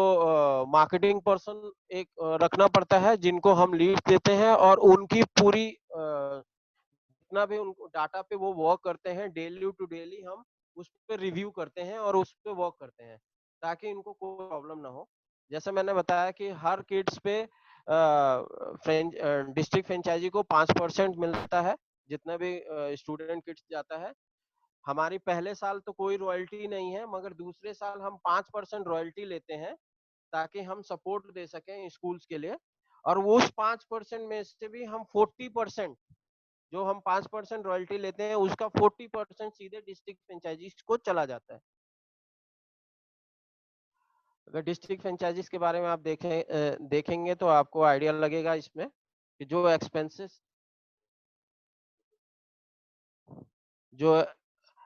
मार्केटिंग पर्सन एक रखना पड़ता है, जिनको हम लीड देते हैं, और उनकी पूरी जितना भी उनको डाटा पे वो वर्क करते हैं, डेली टू डेली हम उस पर रिव्यू करते हैं और उस पर वर्क करते हैं, ताकि इनको कोई प्रॉब्लम ना हो। जैसे मैंने बताया कि हर किड्स पे डिस्ट्रिक्ट फ्रेंचाइजी को 5% मिलता है, जितना भी स्टूडेंट किड्स जाता है। हमारी पहले साल तो कोई रॉयल्टी नहीं है, मगर दूसरे साल हम 5% रॉयल्टी लेते हैं, ताकि हम सपोर्ट दे सकें स्कूल्स के लिए। और वो उस 5% में से भी हम 40%, जो हम 5% रॉयल्टी लेते हैं, उसका 40% सीधे डिस्ट्रिक्ट फ्रेंचाइजीज को चला जाता है। अगर डिस्ट्रिक्ट फ्रेंचाइजीज के बारे में आप देखेंगे, तो आपको आइडिया लगेगा इसमें कि जो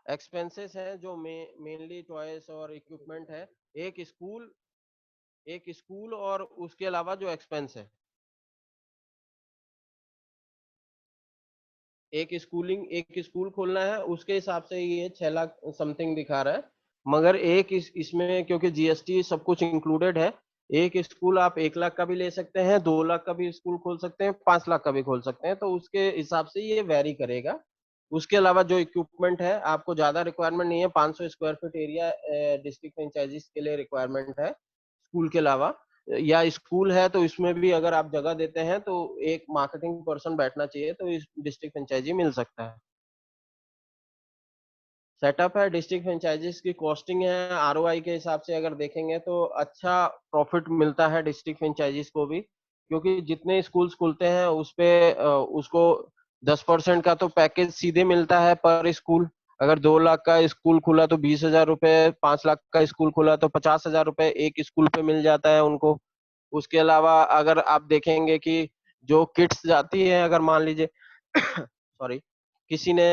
एक्सपेंसेस है, जो मेनली टॉयज और इक्विपमेंट है, एक स्कूल और उसके अलावा जो एक्सपेंस है, एक स्कूल खोलना है, उसके हिसाब से ये 6 लाख समथिंग दिखा रहा है। मगर इसमें क्योंकि जीएसटी सब कुछ इंक्लूडेड है, एक स्कूल आप 1 लाख का भी ले सकते हैं, 2 लाख का भी स्कूल खोल सकते हैं, 5 लाख का भी खोल सकते हैं, तो उसके हिसाब से ये वेरी करेगा। उसके अलावा जो इक्विपमेंट है, आपको ज्यादा रिक्वायरमेंट नहीं है। 500 square feet area district franchises के लिए रिक्वायरमेंट है स्कूल के अलावा। या स्कूल है तो इसमें भी अगर आप जगह देते हैं, तो एक मार्केटिंग पर्सन बैठना चाहिए, तो इस डिस्ट्रिक्ट फ्रेंचाइजी मिल सकता है। सेटअप है डिस्ट्रिक्ट फ्रेंचाइजीज की, कॉस्टिंग है आरओआई के हिसाब से अगर देखेंगे, तो अच्छा प्रॉफिट मिलता है डिस्ट्रिक्ट फ्रेंचाइजीज को भी। क्योंकि जितने स्कूल्स खुलते हैं, उस पे उसको 10% का तो पैकेज सीधे मिलता है पर स्कूल। अगर 2 लाख का स्कूल खुला तो 20,000 रुपए, 5 लाख का स्कूल खुला तो 50,000 रुपए एक स्कूल पे मिल जाता है उनको। उसके अलावा अगर आप देखेंगे कि जो किट्स जाती है, अगर मान लीजिए सॉरी, किसी ने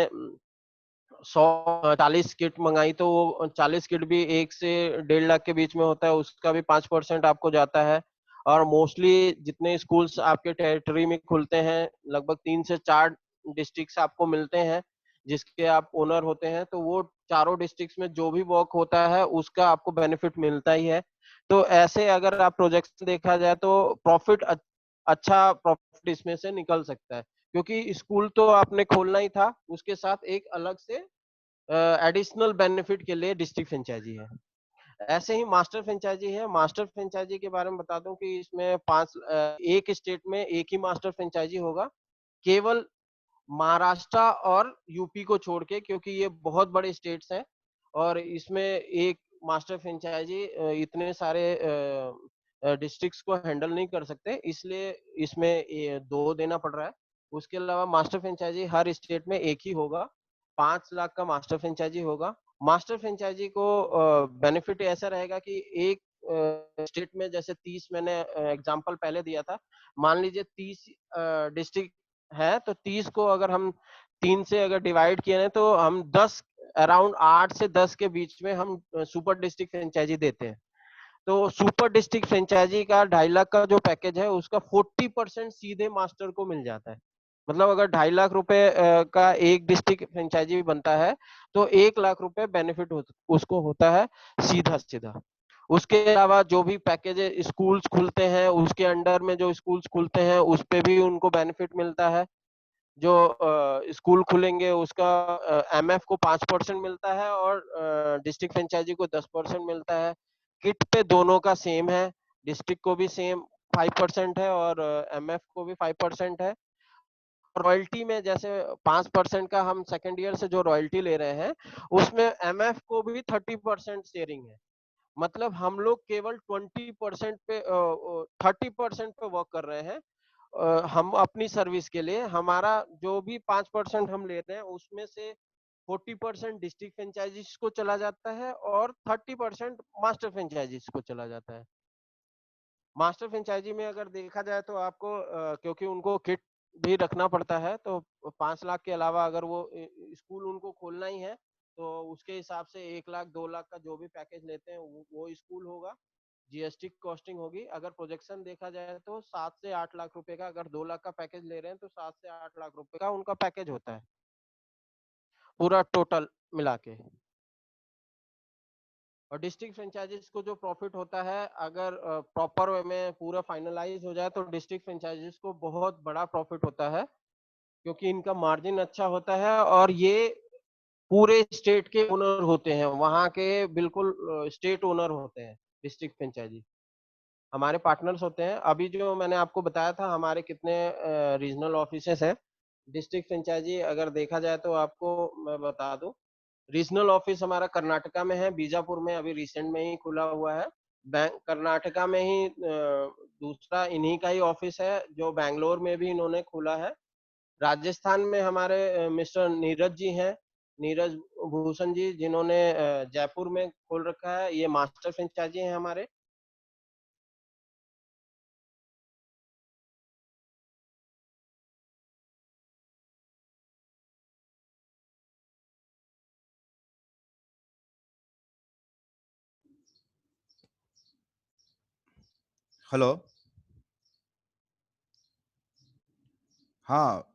140 किट मंगाई, तो वो 40 किट भी 1 से 1.5 लाख के बीच में होता है, उसका भी 5% आपको जाता है। और मोस्टली जितने स्कूल्स आपके टेरिटरी में खुलते हैं लगभग 3 से 4 डिस्ट्रिक्ट्स आपको मिलते हैं जिसके आप ओनर होते हैं, तो वो चारों डिस्ट्रिक्ट्स में जो भी वर्क होता है उसका आपको बेनिफिट मिलता ही है। तो ऐसे अगर आप प्रोजेक्ट देखा जाए तो प्रॉफिट अच्छा प्रॉफिट इसमें से निकल सकता है, क्योंकि स्कूल तो आपने खोलना ही था, उसके साथ एक अलग से एडिशनल बेनिफिट के लिए डिस्ट्रिक्ट फ्रेंचाइजी है। ऐसे ही मास्टर फ्रेंचाइजी है। मास्टर फ्रेंचाइजी के बारे में बता दूं कि इसमें एक स्टेट में एक ही मास्टर फ्रेंचाइजी होगा, केवल महाराष्ट्र और यूपी को छोड़ के, क्योंकि ये बहुत बड़े स्टेट्स हैं और इसमें एक मास्टर फ्रेंचाइजी इतने सारे डिस्ट्रिक्ट्स को हैंडल नहीं कर सकते, इसलिए इसमें 2 देना पड़ रहा है। उसके अलावा मास्टर फ्रेंचाइजी हर स्टेट में एक ही होगा, 5 लाख का मास्टर फ्रेंचाइजी होगा। मास्टर फ्रेंचाइजी को बेनिफिट ऐसा रहेगा कि एक स्टेट में जैसे 30, मैंने एग्जांपल पहले दिया था, मान लीजिए 30 डिस्ट्रिक्ट है, तो 30 को अगर हम 3 से अगर डिवाइड किए हैं तो हम 10, अराउंड 8 से 10 के बीच में हम सुपर डिस्ट्रिक्ट फ्रेंचाइजी देते हैं। तो सुपर डिस्ट्रिक्ट फ्रेंचाइजी का 2.5 लाख का जो पैकेज है उसका 40% सीधे मास्टर को मिल जाता है। मतलब अगर 2.5 लाख रुपए का एक डिस्ट्रिक्ट फ्रेंचाइजी बनता है तो 1 लाख रुपए बेनिफिट उसको होता है सीधा सीधा। उसके अलावा जो भी पैकेज स्कूल्स खुलते हैं उसके अंडर में जो स्कूल्स खुलते हैं उस पे भी उनको बेनिफिट मिलता है। जो स्कूल खुलेंगे उसका एमएफ को 5% मिलता है और डिस्ट्रिक्ट फ्रेंचाइजी को 10% मिलता है। किट पे दोनों का सेम है, डिस्ट्रिक्ट को भी सेम 5% है और एमएफ को भी 5% है। रॉयल्टी में जैसे 5% का हम सेकेंड ईयर से जो रॉयल्टी ले रहे हैं उसमें एमएफ को भी 30% शेयरिंग है। मतलब हम लोग केवल 20% पे 30% पे वर्क कर रहे हैं। हम अपनी सर्विस के लिए हमारा जो भी 5% हम लेते हैं उसमें से 40% डिस्ट्रिक्ट फ्रेंचाइजीज को चला जाता है और 30% मास्टर फ्रेंचाइजीज को चला जाता है। मास्टर फ्रेंचाइजी में अगर देखा जाए तो आपको क्योंकि उनको किट भी रखना पड़ता है, तो 5 लाख के अलावा अगर वो स्कूल उनको खोलना ही है तो उसके हिसाब से 1 लाख 2 लाख का जो भी पैकेज लेते हैं वो स्कूल होगा। जीएसटी कॉस्टिंग होगी। अगर प्रोजेक्शन देखा जाए तो 7 से 8 लाख रुपए का, अगर 2 लाख का पैकेज ले रहे हैं तो 7 से 8 लाख रुपए का उनका पैकेज होता है पूरा टोटल मिला के। और डिस्ट्रिक्ट फ्रेंचाइजीज को जो प्रॉफिट होता है, अगर प्रॉपर वे में पूरा फाइनलाइज हो जाए तो डिस्ट्रिक्ट फ्रेंचाइजीज को बहुत बड़ा प्रॉफिट होता है, क्योंकि इनका मार्जिन अच्छा होता है और ये पूरे स्टेट के ओनर होते हैं, वहाँ के बिल्कुल स्टेट ओनर होते हैं डिस्ट्रिक्ट फ्रेंचाइजी। हमारे पार्टनर्स होते हैं। अभी जो मैंने आपको बताया था हमारे कितने रीजनल ऑफिसेस हैं डिस्ट्रिक्ट फ्रेंचाइजी, अगर देखा जाए तो आपको मैं बता दूं, रीजनल ऑफिस हमारा कर्नाटका में है, बीजापुर में अभी रिसेंट में ही खुला हुआ है। बैंक कर्नाटका में ही दूसरा इन्हीं का ही ऑफिस है जो बैंगलोर में भी इन्होंने खुला है। राजस्थान में हमारे मिस्टर नीरज जी हैं, नीरज भूषण जी, जिन्होंने जयपुर में खोल रखा है, ये मास्टर फ्रेंचाइजी हैं हमारे। हेलो। हाँ,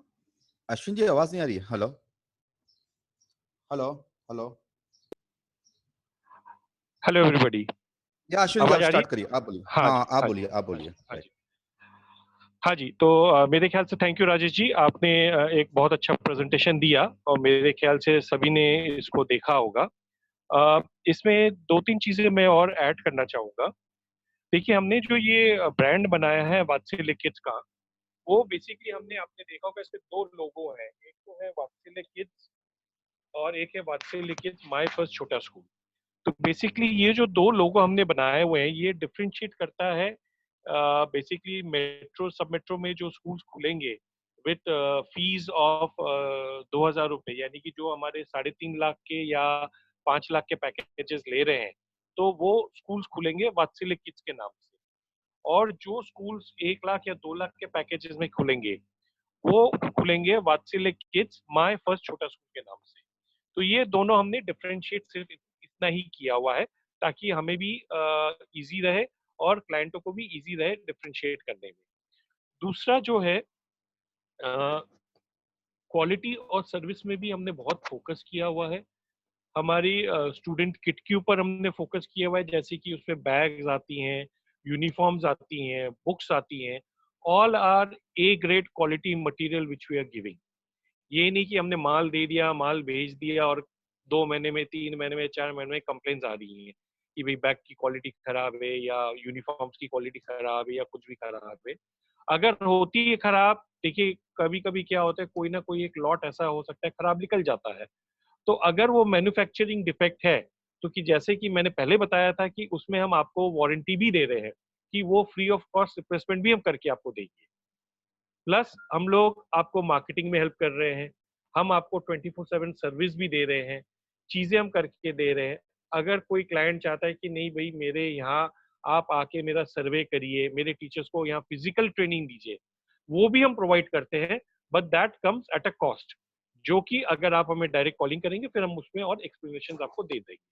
अश्विन जी आवाज नहीं आ रही है। Hello hello hello. Hello everybody. या अश्विन जी आप आवाज आ रही स्टार्ट है? करिए, आप बोलिए। हाँ हाँ जी, आप हाँ जी, बोलिए, आप हाँ बोलिए। जी, हाँ जी। हाँ जी, तो मेरे ख्याल से थैंक यू राजेश जी, आपने एक बहुत अच्छा प्रेजेंटेशन दिया और मेरे ख्याल से सभी ने इसको देखा होगा। इसमें 2-3 चीजें मैं और ऐड करना चाहूंगा। देखिए, हमने जो ये ब्रांड बनाया है वात्सल्य किड्स का, वो बेसिकली हमने, आपने देखा होगा इसमें 2 लोगो हैं। एक तो है वात्सल्य किड्स और एक है वात्सल्य किड्स माय फर्स्ट छोटा स्कूल। तो बेसिकली ये जो 2 लोगो हमने बनाए हुए हैं ये डिफरेंशिएट करता है बेसिकली मेट्रो सब मेट्रो में जो स्कूल्स खुलेंगे विथ फीस ऑफ 2,000 रुपए, यानी कि जो हमारे 3.5 लाख के या 5 लाख के पैकेजेस ले रहे हैं, तो वो स्कूल्स खुलेंगे वात्सल्य किड्स के नाम से। और जो स्कूल्स 1 लाख या 2 लाख के पैकेजेस में खुलेंगे वो खुलेंगे वात्सल्य किड्स माय फर्स्ट छोटा स्कूल के नाम से। तो ये दोनों हमने डिफरेंशिएट सिर्फ इतना ही किया हुआ है ताकि हमें भी इजी रहे और क्लाइंटों को भी इजी रहे डिफरेंशिएट करने में। दूसरा जो है क्वालिटी और सर्विस में भी हमने बहुत फोकस किया हुआ है। हमारी स्टूडेंट किट के ऊपर हमने फोकस किया हुआ है, जैसे कि उसमें बैग्स आती हैं, यूनिफॉर्म्स आती हैं, बुक्स आती हैं, all are A grade quality material which we are giving. ये नहीं कि हमने माल दे दिया, माल भेज दिया और 2 महीने में, 3 महीने में, 4 महीने में कंप्लेंट्स आ रही हैं कि भाई बैग की क्वालिटी खराब है या यूनिफॉर्म्स की क्वालिटी खराब है या कुछ भी खराब है। अगर होती है खराब, देखिए कभी कभी क्या होता है, कोई ना कोई एक लॉट ऐसा हो सकता है खराब निकल जाता है। तो अगर वो मैन्युफैक्चरिंग डिफेक्ट है, तो कि जैसे कि मैंने पहले बताया था कि उसमें हम आपको वारंटी भी दे रहे हैं कि वो फ्री ऑफ कॉस्ट रिप्लेसमेंट भी हम करके आपको देंगे। प्लस हम लोग आपको मार्केटिंग में हेल्प कर रहे हैं, हम आपको 24/7 सर्विस भी दे रहे हैं, चीजें हम करके दे रहे हैं। अगर कोई क्लाइंट चाहता है कि नहीं भाई मेरे यहाँ आप आके मेरा सर्वे करिए, मेरे टीचर्स को यहाँ फिजिकल ट्रेनिंग दीजिए, वो भी हम प्रोवाइड करते हैं, but that comes at a cost, जो कि अगर आप हमें डायरेक्ट कॉलिंग करेंगे फिर हम उसमें और एक्सप्लेनेशन आपको दे देंगे।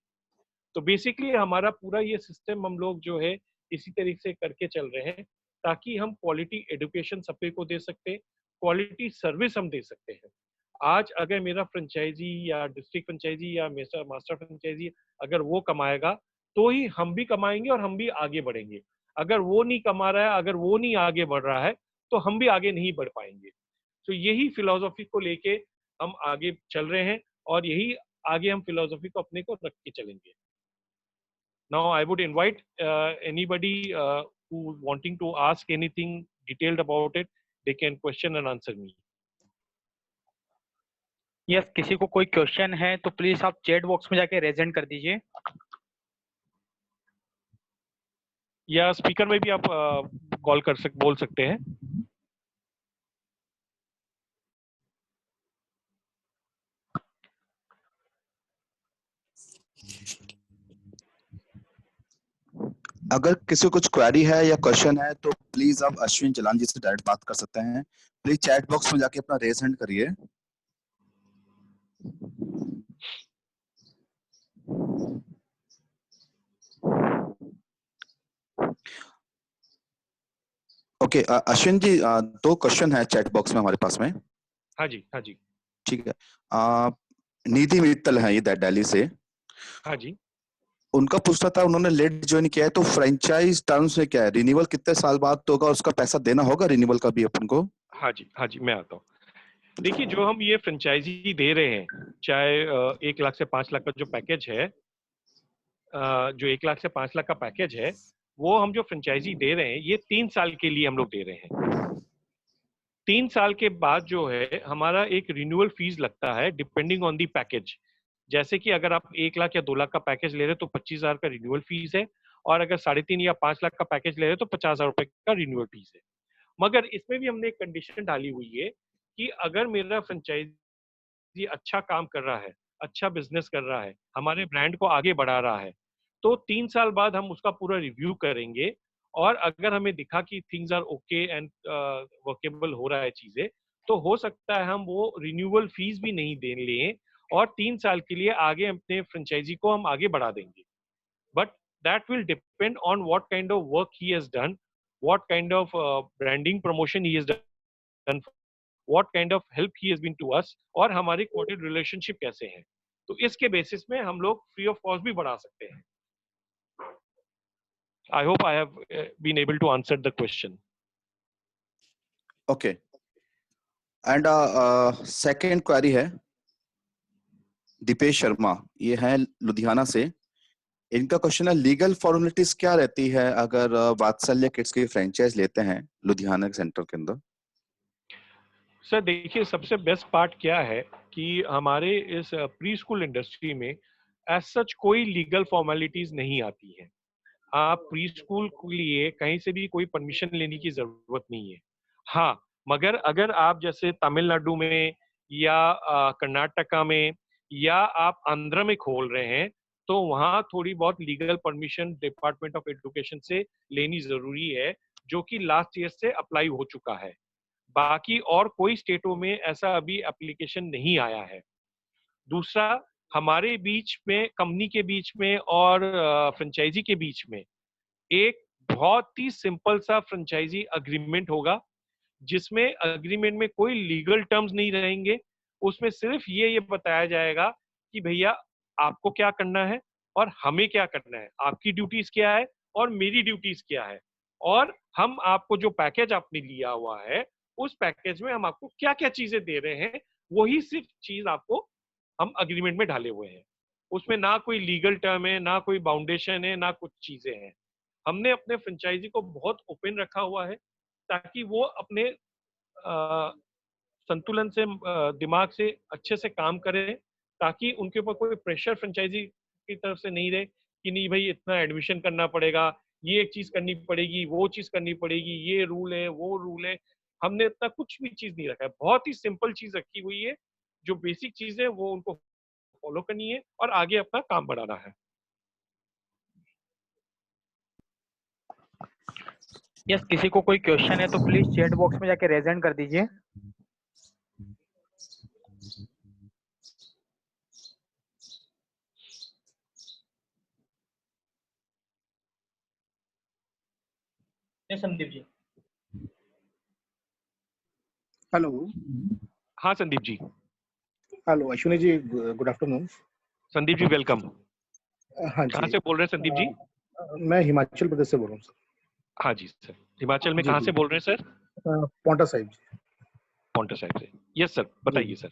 तो बेसिकली हमारा पूरा ये सिस्टम हम लोग जो है इसी तरीके से करके चल रहे हैं, ताकि हम क्वालिटी एजुकेशन सभी को दे सकते हैं, क्वालिटी सर्विस हम दे सकते हैं। आज अगर मेरा फ्रेंचाइजी या डिस्ट्रिक्ट फ्रेंचाइजी या मास्टर फ्रेंचाइजी अगर वो कमाएगा, तो ही हम भी कमाएंगे और हम भी आगे बढ़ेंगे। अगर वो नहीं कमा रहा है, अगर वो नहीं आगे बढ़ रहा है, तो हम भी आगे नहीं बढ़ पाएंगे। तो यही फिलॉसफी को लेके हम आगे चल रहे हैं और यही आगे हम फिलॉसफी को अपने को रख के चलेंगे। Now, I would invite anybody who wanting to ask anything detailed about it, they can question and answer me. Yes, किसी को कोई क्वेश्चन है तो प्लीज आप चैट बॉक्स में जाके रेजेंट कर दीजिए। या स्पीकर में भी आप कॉल बोल सकते हैं। अगर किसी को कुछ क्वेरी है या क्वेश्चन है तो प्लीज आप अश्विन जलान जी से डायरेक्ट बात कर सकते हैं। प्लीज चैट बॉक्स में जाके अपना रेज हैंड करिए। ओके अश्विन जी, 2 क्वेश्चन है चैट बॉक्स में हमारे पास में। हाँ जी, हाँ जी। ठीक है। निधि मित्तल है ये दिल्ली से। हाँ जी। उनका पूछना था, उन्होंने लेट ज्वाइन किया है तो फ्रेंचाइज टर्म्स में क्या है, रिन्यूअल कितने साल बाद होगा और उसका पैसा देना होगा रिन्यूअल का भी अपन को? हाँ जी, हाँ जी, मैं आता हूँ। देखिए जो हम ये फ्रेंचाइजी दे रहे हैं, चाहे 1 लाख से 5 लाख का जो पैकेज है, जो 1 लाख से 5 लाख का पैकेज है, वो हम जो फ्रेंचाइजी दे रहे हैं ये 3 साल के लिए हम लोग दे रहे हैं। 3 साल के बाद जो है हमारा एक रिन्यूअल फीस लगता है डिपेंडिंग ऑन दी पैकेज। जैसे कि अगर आप 1 लाख या 2 लाख का पैकेज ले रहे हो तो 25,000 का रिन्यूअल फीस है, और अगर 3.5 या 5 लाख का पैकेज ले रहे हो तो 50,000 रुपए का रिन्यूअल फीस है। मगर इसमें भी हमने एक कंडीशन डाली हुई है कि अगर मेरा फ्रेंचाइजी अच्छा काम कर रहा है, अच्छा बिजनेस कर रहा है, हमारे ब्रांड को आगे बढ़ा रहा है, तो 3 साल बाद हम उसका पूरा रिव्यू करेंगे, और अगर हमें दिखा कि things are okay and workable हो रहा है चीजें, तो हो सकता है हम वो रिन्यूअल फीस भी नहीं दे लें और 3 साल के लिए आगे अपने फ्रेंचाइजी को हम आगे बढ़ा देंगे। But that will depend on what kind of work he has done, what kind of branding promotion he has done, what kind of help he has been to us, और हमारे क्वार्टर रिलेशनशिप कैसे हैं। तो इसके basis में हम लोग free of cost भी बढ़ा सकते हैं। I hope I have been able to answer the question. Okay, and second query है दीपेश शर्मा, ये है लुधियाना से। इनका क्वेश्चन है, लीगल फॉर्मेलिटीज क्या रहती है अगर वात्सल्य किड्स की फ्रेंचाइज लेते हैं लुधियाना सेंटर के अंदर? सर देखिए सबसे बेस्ट पार्ट क्या है कि हमारे इस प्री स्कूल इंडस्ट्री में एज सच कोई लीगल फॉर्मेलिटीज नहीं आती है। आप प्री स्कूल के लिए कहीं से भी कोई परमिशन लेने की जरूरत नहीं है। हाँ, मगर अगर आप जैसे तमिलनाडु में या कर्नाटका में या आप आंध्र में खोल रहे हैं, तो वहाँ थोड़ी बहुत legal permission department of education से लेनी जरूरी है, जो कि लास्ट ईयर से अप्लाई हो चुका है। बाकी और कोई स्टेटों में ऐसा अभी एप्लीकेशन नहीं आया है। दूसरा, हमारे बीच में, कंपनी के बीच में और फ्रेंचाइजी के बीच में एक बहुत ही सिंपल सा फ्रेंचाइजी अग्रीमेंट होगा, जिसमें अग्रीमेंट में कोई लीगल टर्म्स नहीं रहेंगे। उसमें सिर्फ ये बताया जाएगा कि भैया आपको क्या करना है और हमें क्या करना है, आपकी ड्यूटीज क्या है और मेरी ड्यूटीज क्या है, और हम आपको जो पैकेज आपने लिया हुआ है उस पैकेज में हम आपको क्या क्या चीजें दे रहे हैं, वही सिर्फ चीज आपको हम अग्रीमेंट में ढाले हुए हैं। उसमें ना कोई लीगल टर्म है, ना कोई बाउंडेशन है, ना कुछ चीजें हैं। हमने अपने फ्रेंचाइजी को बहुत ओपन रखा हुआ है ताकि वो अपने संतुलन से, दिमाग से अच्छे से काम करें, ताकि उनके ऊपर कोई प्रेशर फ्रेंचाइजी की तरफ से नहीं रहे कि नहीं भाई इतना एडमिशन करना पड़ेगा, ये एक चीज करनी पड़ेगी, वो चीज करनी पड़ेगी, ये रूल है, वो रूल है। हमने इतना कुछ भी चीज नहीं रखा है, बहुत ही सिंपल चीज रखी हुई है। जो बेसिक चीज है वो उनको फॉलो करनी है और आगे अपना काम बढ़ाना है। यस, किसी को कोई क्वेश्चन है तो प्लीज चैट बॉक्स में जाके रेज हैंड कर दीजिए। संदीप जी। हेलो। हाँ Sandeep ji. Hello Ashwini ji, good afternoon. Sandeep ji welcome. हाँ कहाँ जी, से बोल रहे हैं संदीप जी? मैं हिमाचल प्रदेश से बोल रहा हूँ सर। हाँ जी सर, हिमाचल में जी, कहाँ जी। से बोल रहे हैं सर? पौंटा साहिब जी। पॉन्टा साहिब से। यस सर, बताइए सर।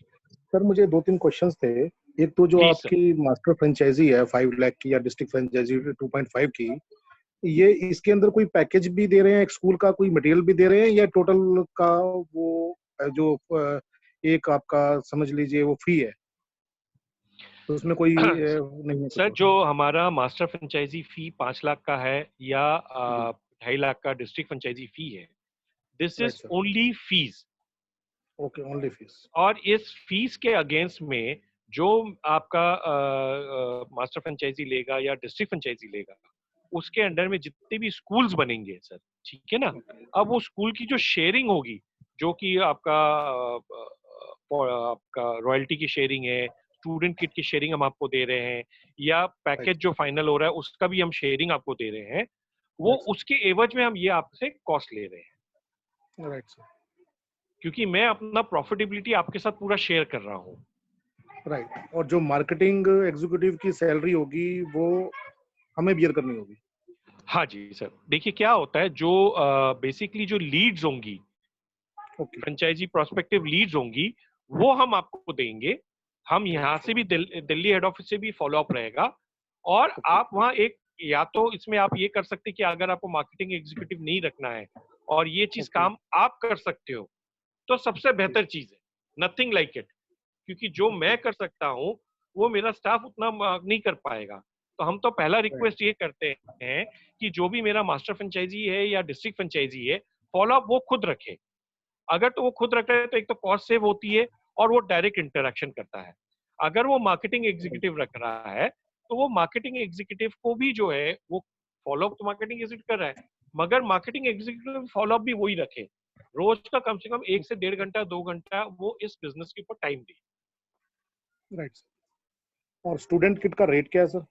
सर मुझे 2-3 क्वेश्चंस थे। एक तो जो प्लीज सर। आपकी मास्टर फ्रेंचाइजी है 5 लाख की या डिस्ट्रिक्ट फ्रेंचाइजी 2.5 की, ये इसके अंदर कोई पैकेज भी दे रहे हैं, एक स्कूल का कोई मटेरियल भी दे रहे हैं, या टोटल का वो जो एक आपका समझ लीजिए वो फी है, तो उसमें कोई नहीं है सर कुछ? जो हमारा मास्टर फ्रेंचाइजी फी 5 लाख का है या जी, 2.5 लाख का डिस्ट्रिक्ट फ्रेंचाइजी फी है, this right is sir. Only fees. Okay, only fees. और इस फीस के अगेंस्ट में जो आपका मास्टर फ्रेंचाइजी लेगा या डिस्ट्रिक्ट फ्रेंचाइजी लेगा, उसके अंडर में जितने भी स्कूल्स बनेंगे सर, ठीक है ना, अब वो स्कूल की जो शेयरिंग होगी, जो कि आपका रॉयल्टी की शेयरिंग है, स्टूडेंट किट की शेयरिंग हम आपको दे रहे हैं, या पैकेज जो फाइनल हो रहा है उसका भी हम शेयरिंग आपको दे रहे हैं, वो राइट उसके एवज में हम ये आपसे कॉस्ट ले रहे हैं, सर, राइट सर, क्योंकि मैं अपना प्रॉफिटेबिलिटी आपके साथ पूरा शेयर कर रहा हूँ। राइट। और जो मार्केटिंग एग्जीक्यूटिव की सैलरी होगी वो हमें बियर करनी होगी? हाँ जी सर, देखिए क्या होता है, जो बेसिकली जो लीड्स होंगी, ओके, फ्रेंचाइजी प्रोस्पेक्टिव लीड्स होंगी, वो हम आपको देंगे। हम यहाँ से भी दिल्ली हेड ऑफिस से भी फॉलो अप रहेगा, और ओके, आप वहाँ एक, या तो इसमें आप ये कर सकते हैं कि अगर आपको मार्केटिंग एग्जीक्यूटिव नहीं रखना है और ये चीज ओके, काम आप कर सकते हो, तो सबसे बेहतर चीज है, नथिंग लाइक इट। क्योंकि जो मैं कर सकता हूँ वो मेरा स्टाफ उतना नहीं कर पाएगा। तो हम तो पहला रिक्वेस्ट ये करते हैं कि जो भी मेरा मास्टर फ्रेंचाइजी है या डिस्ट्रिक्ट फ्रेंचाइजी है, फॉलो अप वो खुद रखे। अगर तो वो खुद रखता है तो एक तो कॉस्ट सेव होती है और वो डायरेक्ट इंटरेक्शन करता है। अगर वो मार्केटिंग एग्जीक्यूटिव रख रहा है तो वो मार्केटिंग एग्जीक्यूटिव को भी जो है वो फॉलो अप तो मार्केटिंग एग्जीक्यूटिव कर रहा है, मगर मार्केटिंग एग्जीक्यूटिव फॉलो अप भी वही रखे। रोज का कम से कम 1 से 1.5 घंटा 2 घंटा वो इस बिजनेस के ऊपर टाइम दे। Right sir. और स्टूडेंट किट का रेट क्या है सर?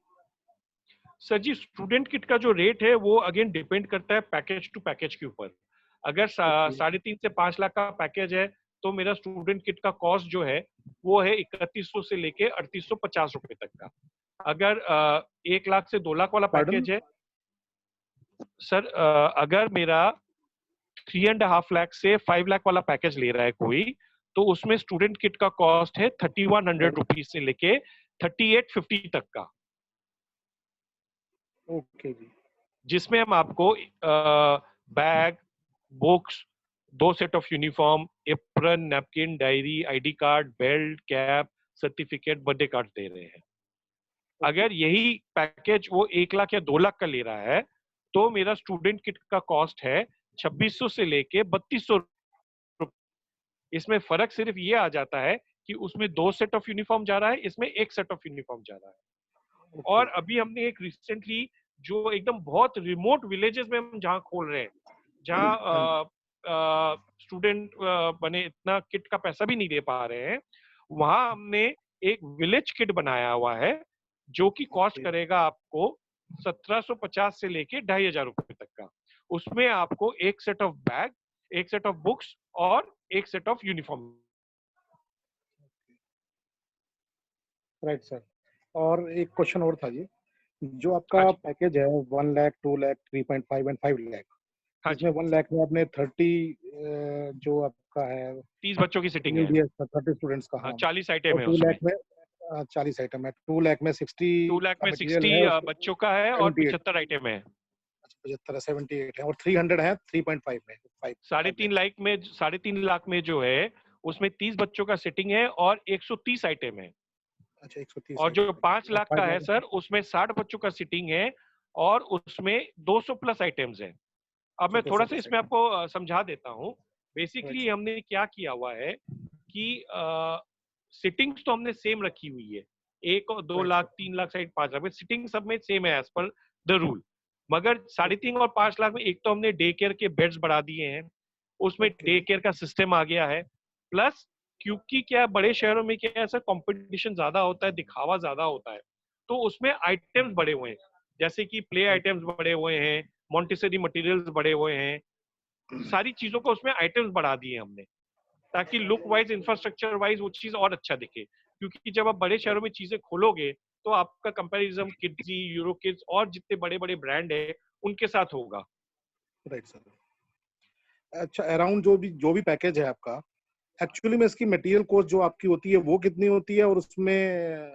सर जी, स्टूडेंट किट का जो रेट है वो अगेन डिपेंड करता है पैकेज टू पैकेज के ऊपर। अगर 3.5 से 5 लाख का पैकेज है तो मेरा स्टूडेंट किट का कॉस्ट जो है वो है 3100 से लेके 3850 रुपए तक का। अगर 1 लाख से 2 लाख वाला पार्डन? पैकेज है सर, अगर मेरा 3.5 लाख से 5 लाख वाला पैकेज ले रहा है कोई, तो उसमें स्टूडेंट किट का कॉस्ट है 3100 रुपीज से लेके 3850 तक का, ओके जी। जिसमें हम आपको bag, books, 2 set of uniform, apron, napkin, diary, ID card, belt, cap, certificate, birthday card दे रहे हैं। अगर यही पैकेज वो 1 लाख या 2 लाख का ले रहा है तो मेरा स्टूडेंट किट का कॉस्ट है 2600 से लेके 3200। इसमें फर्क सिर्फ ये आ जाता है कि उसमें 2 सेट ऑफ यूनिफॉर्म जा रहा है, इसमें 1 सेट ऑफ यूनिफॉर्म जा रहा है। और अभी हमने एक रिसेंटली जो एकदम बहुत रिमोट विलेजेस में हम जहाँ खोल रहे हैं, जहाँ स्टूडेंट बने इतना किट का पैसा भी नहीं दे पा रहे हैं, वहां हमने एक विलेज किट बनाया हुआ है जो कि कॉस्ट करेगा आपको 1750 से लेके 2500 रुपए तक का। उसमें आपको एक सेट ऑफ बैग, एक सेट ऑफ बुक्स और एक set of uniform. Right sir. और एक क्वेश्चन और था जी, जो हाँ आपका जी, पैकेज है 1 लाख, 2 लाख, 3.5 एंड 5 लाख, हाँ इसमें जी, 1 लाख में आपने 30 जो आपका है 30 बच्चों की सिटिंग है। 30 स्टूडेंट्स का, हाँ, हाँ। 40 और आइटम है 2 लाख उसमें। में 40 आइटम है, 2 लाख में 60 2 लाख का में मटेरियल 60 है, उसमें बच्चों का है और 78, 75 आइटम है। 75 है, 78 है, और 300 है 3.5 में, 5 साढ़े 5 तीन लाख। लाख में, 3.5 लाख में जो है उसमें 30 बच्चों का सिटिंग है और 130 आइटम है। अच्छा, 130 और जो आइटम है, 5 और लाख 5 का है लाख सर, उसमें 60 बच्चों का सिटिंग है और उसमें 200 प्लस आइटम्स है। अब अच्छा, मैं थोड़ा 200 सा प्लस इसमें आइटम। आपको समझा देता हूँ। Right basically sir. हमने क्या किया हुआ है कि सिटिंग्स तो हमने सेम रखी हुई है, 1 और 2 right lakh, sir. 3 lakh side 5 lakh में सिटिंग सब में सेम है एज पर द रूल। मगर 3.5 और 5 लाख में एक तो हमने डे केयर के बेड्स बढ़ा दिए हैं, उसमें ओके डे जी। केयर का सिस्टम आ गया है। प्लस क्योंकि क्या बड़े शहरों में क्या ऐसा कंपटीशन ज्यादा होता है, दिखावा ज्यादा होता है, तो उसमें आइटम्स बढ़े हुए हैं, जैसे कि प्ले आइटम्स बढ़े हुए हैं, मॉन्टेसरी मटेरियल्स बढ़े हुए हैं, सारी चीजों को उसमें आइटम्स बढ़ा दिए हमने, ताकि लुक वाइज, इंफ्रास्ट्रक्चर वाइज वो चीज और अच्छा दिखे। क्योंकि जब आप बड़े शहरों में चीजें खोलोगे तो आपका कंपैरिजन किड्जी, यूरो किड्स और जितने बड़े बड़े ब्रांड है उनके साथ होगा। Right sir. अच्छा, अराउंड जो भी पैकेज है आपका, एक्चुअली में इसकी मटेरियल कॉस्ट जो आपकी होती है वो कितनी होती है, और उसमें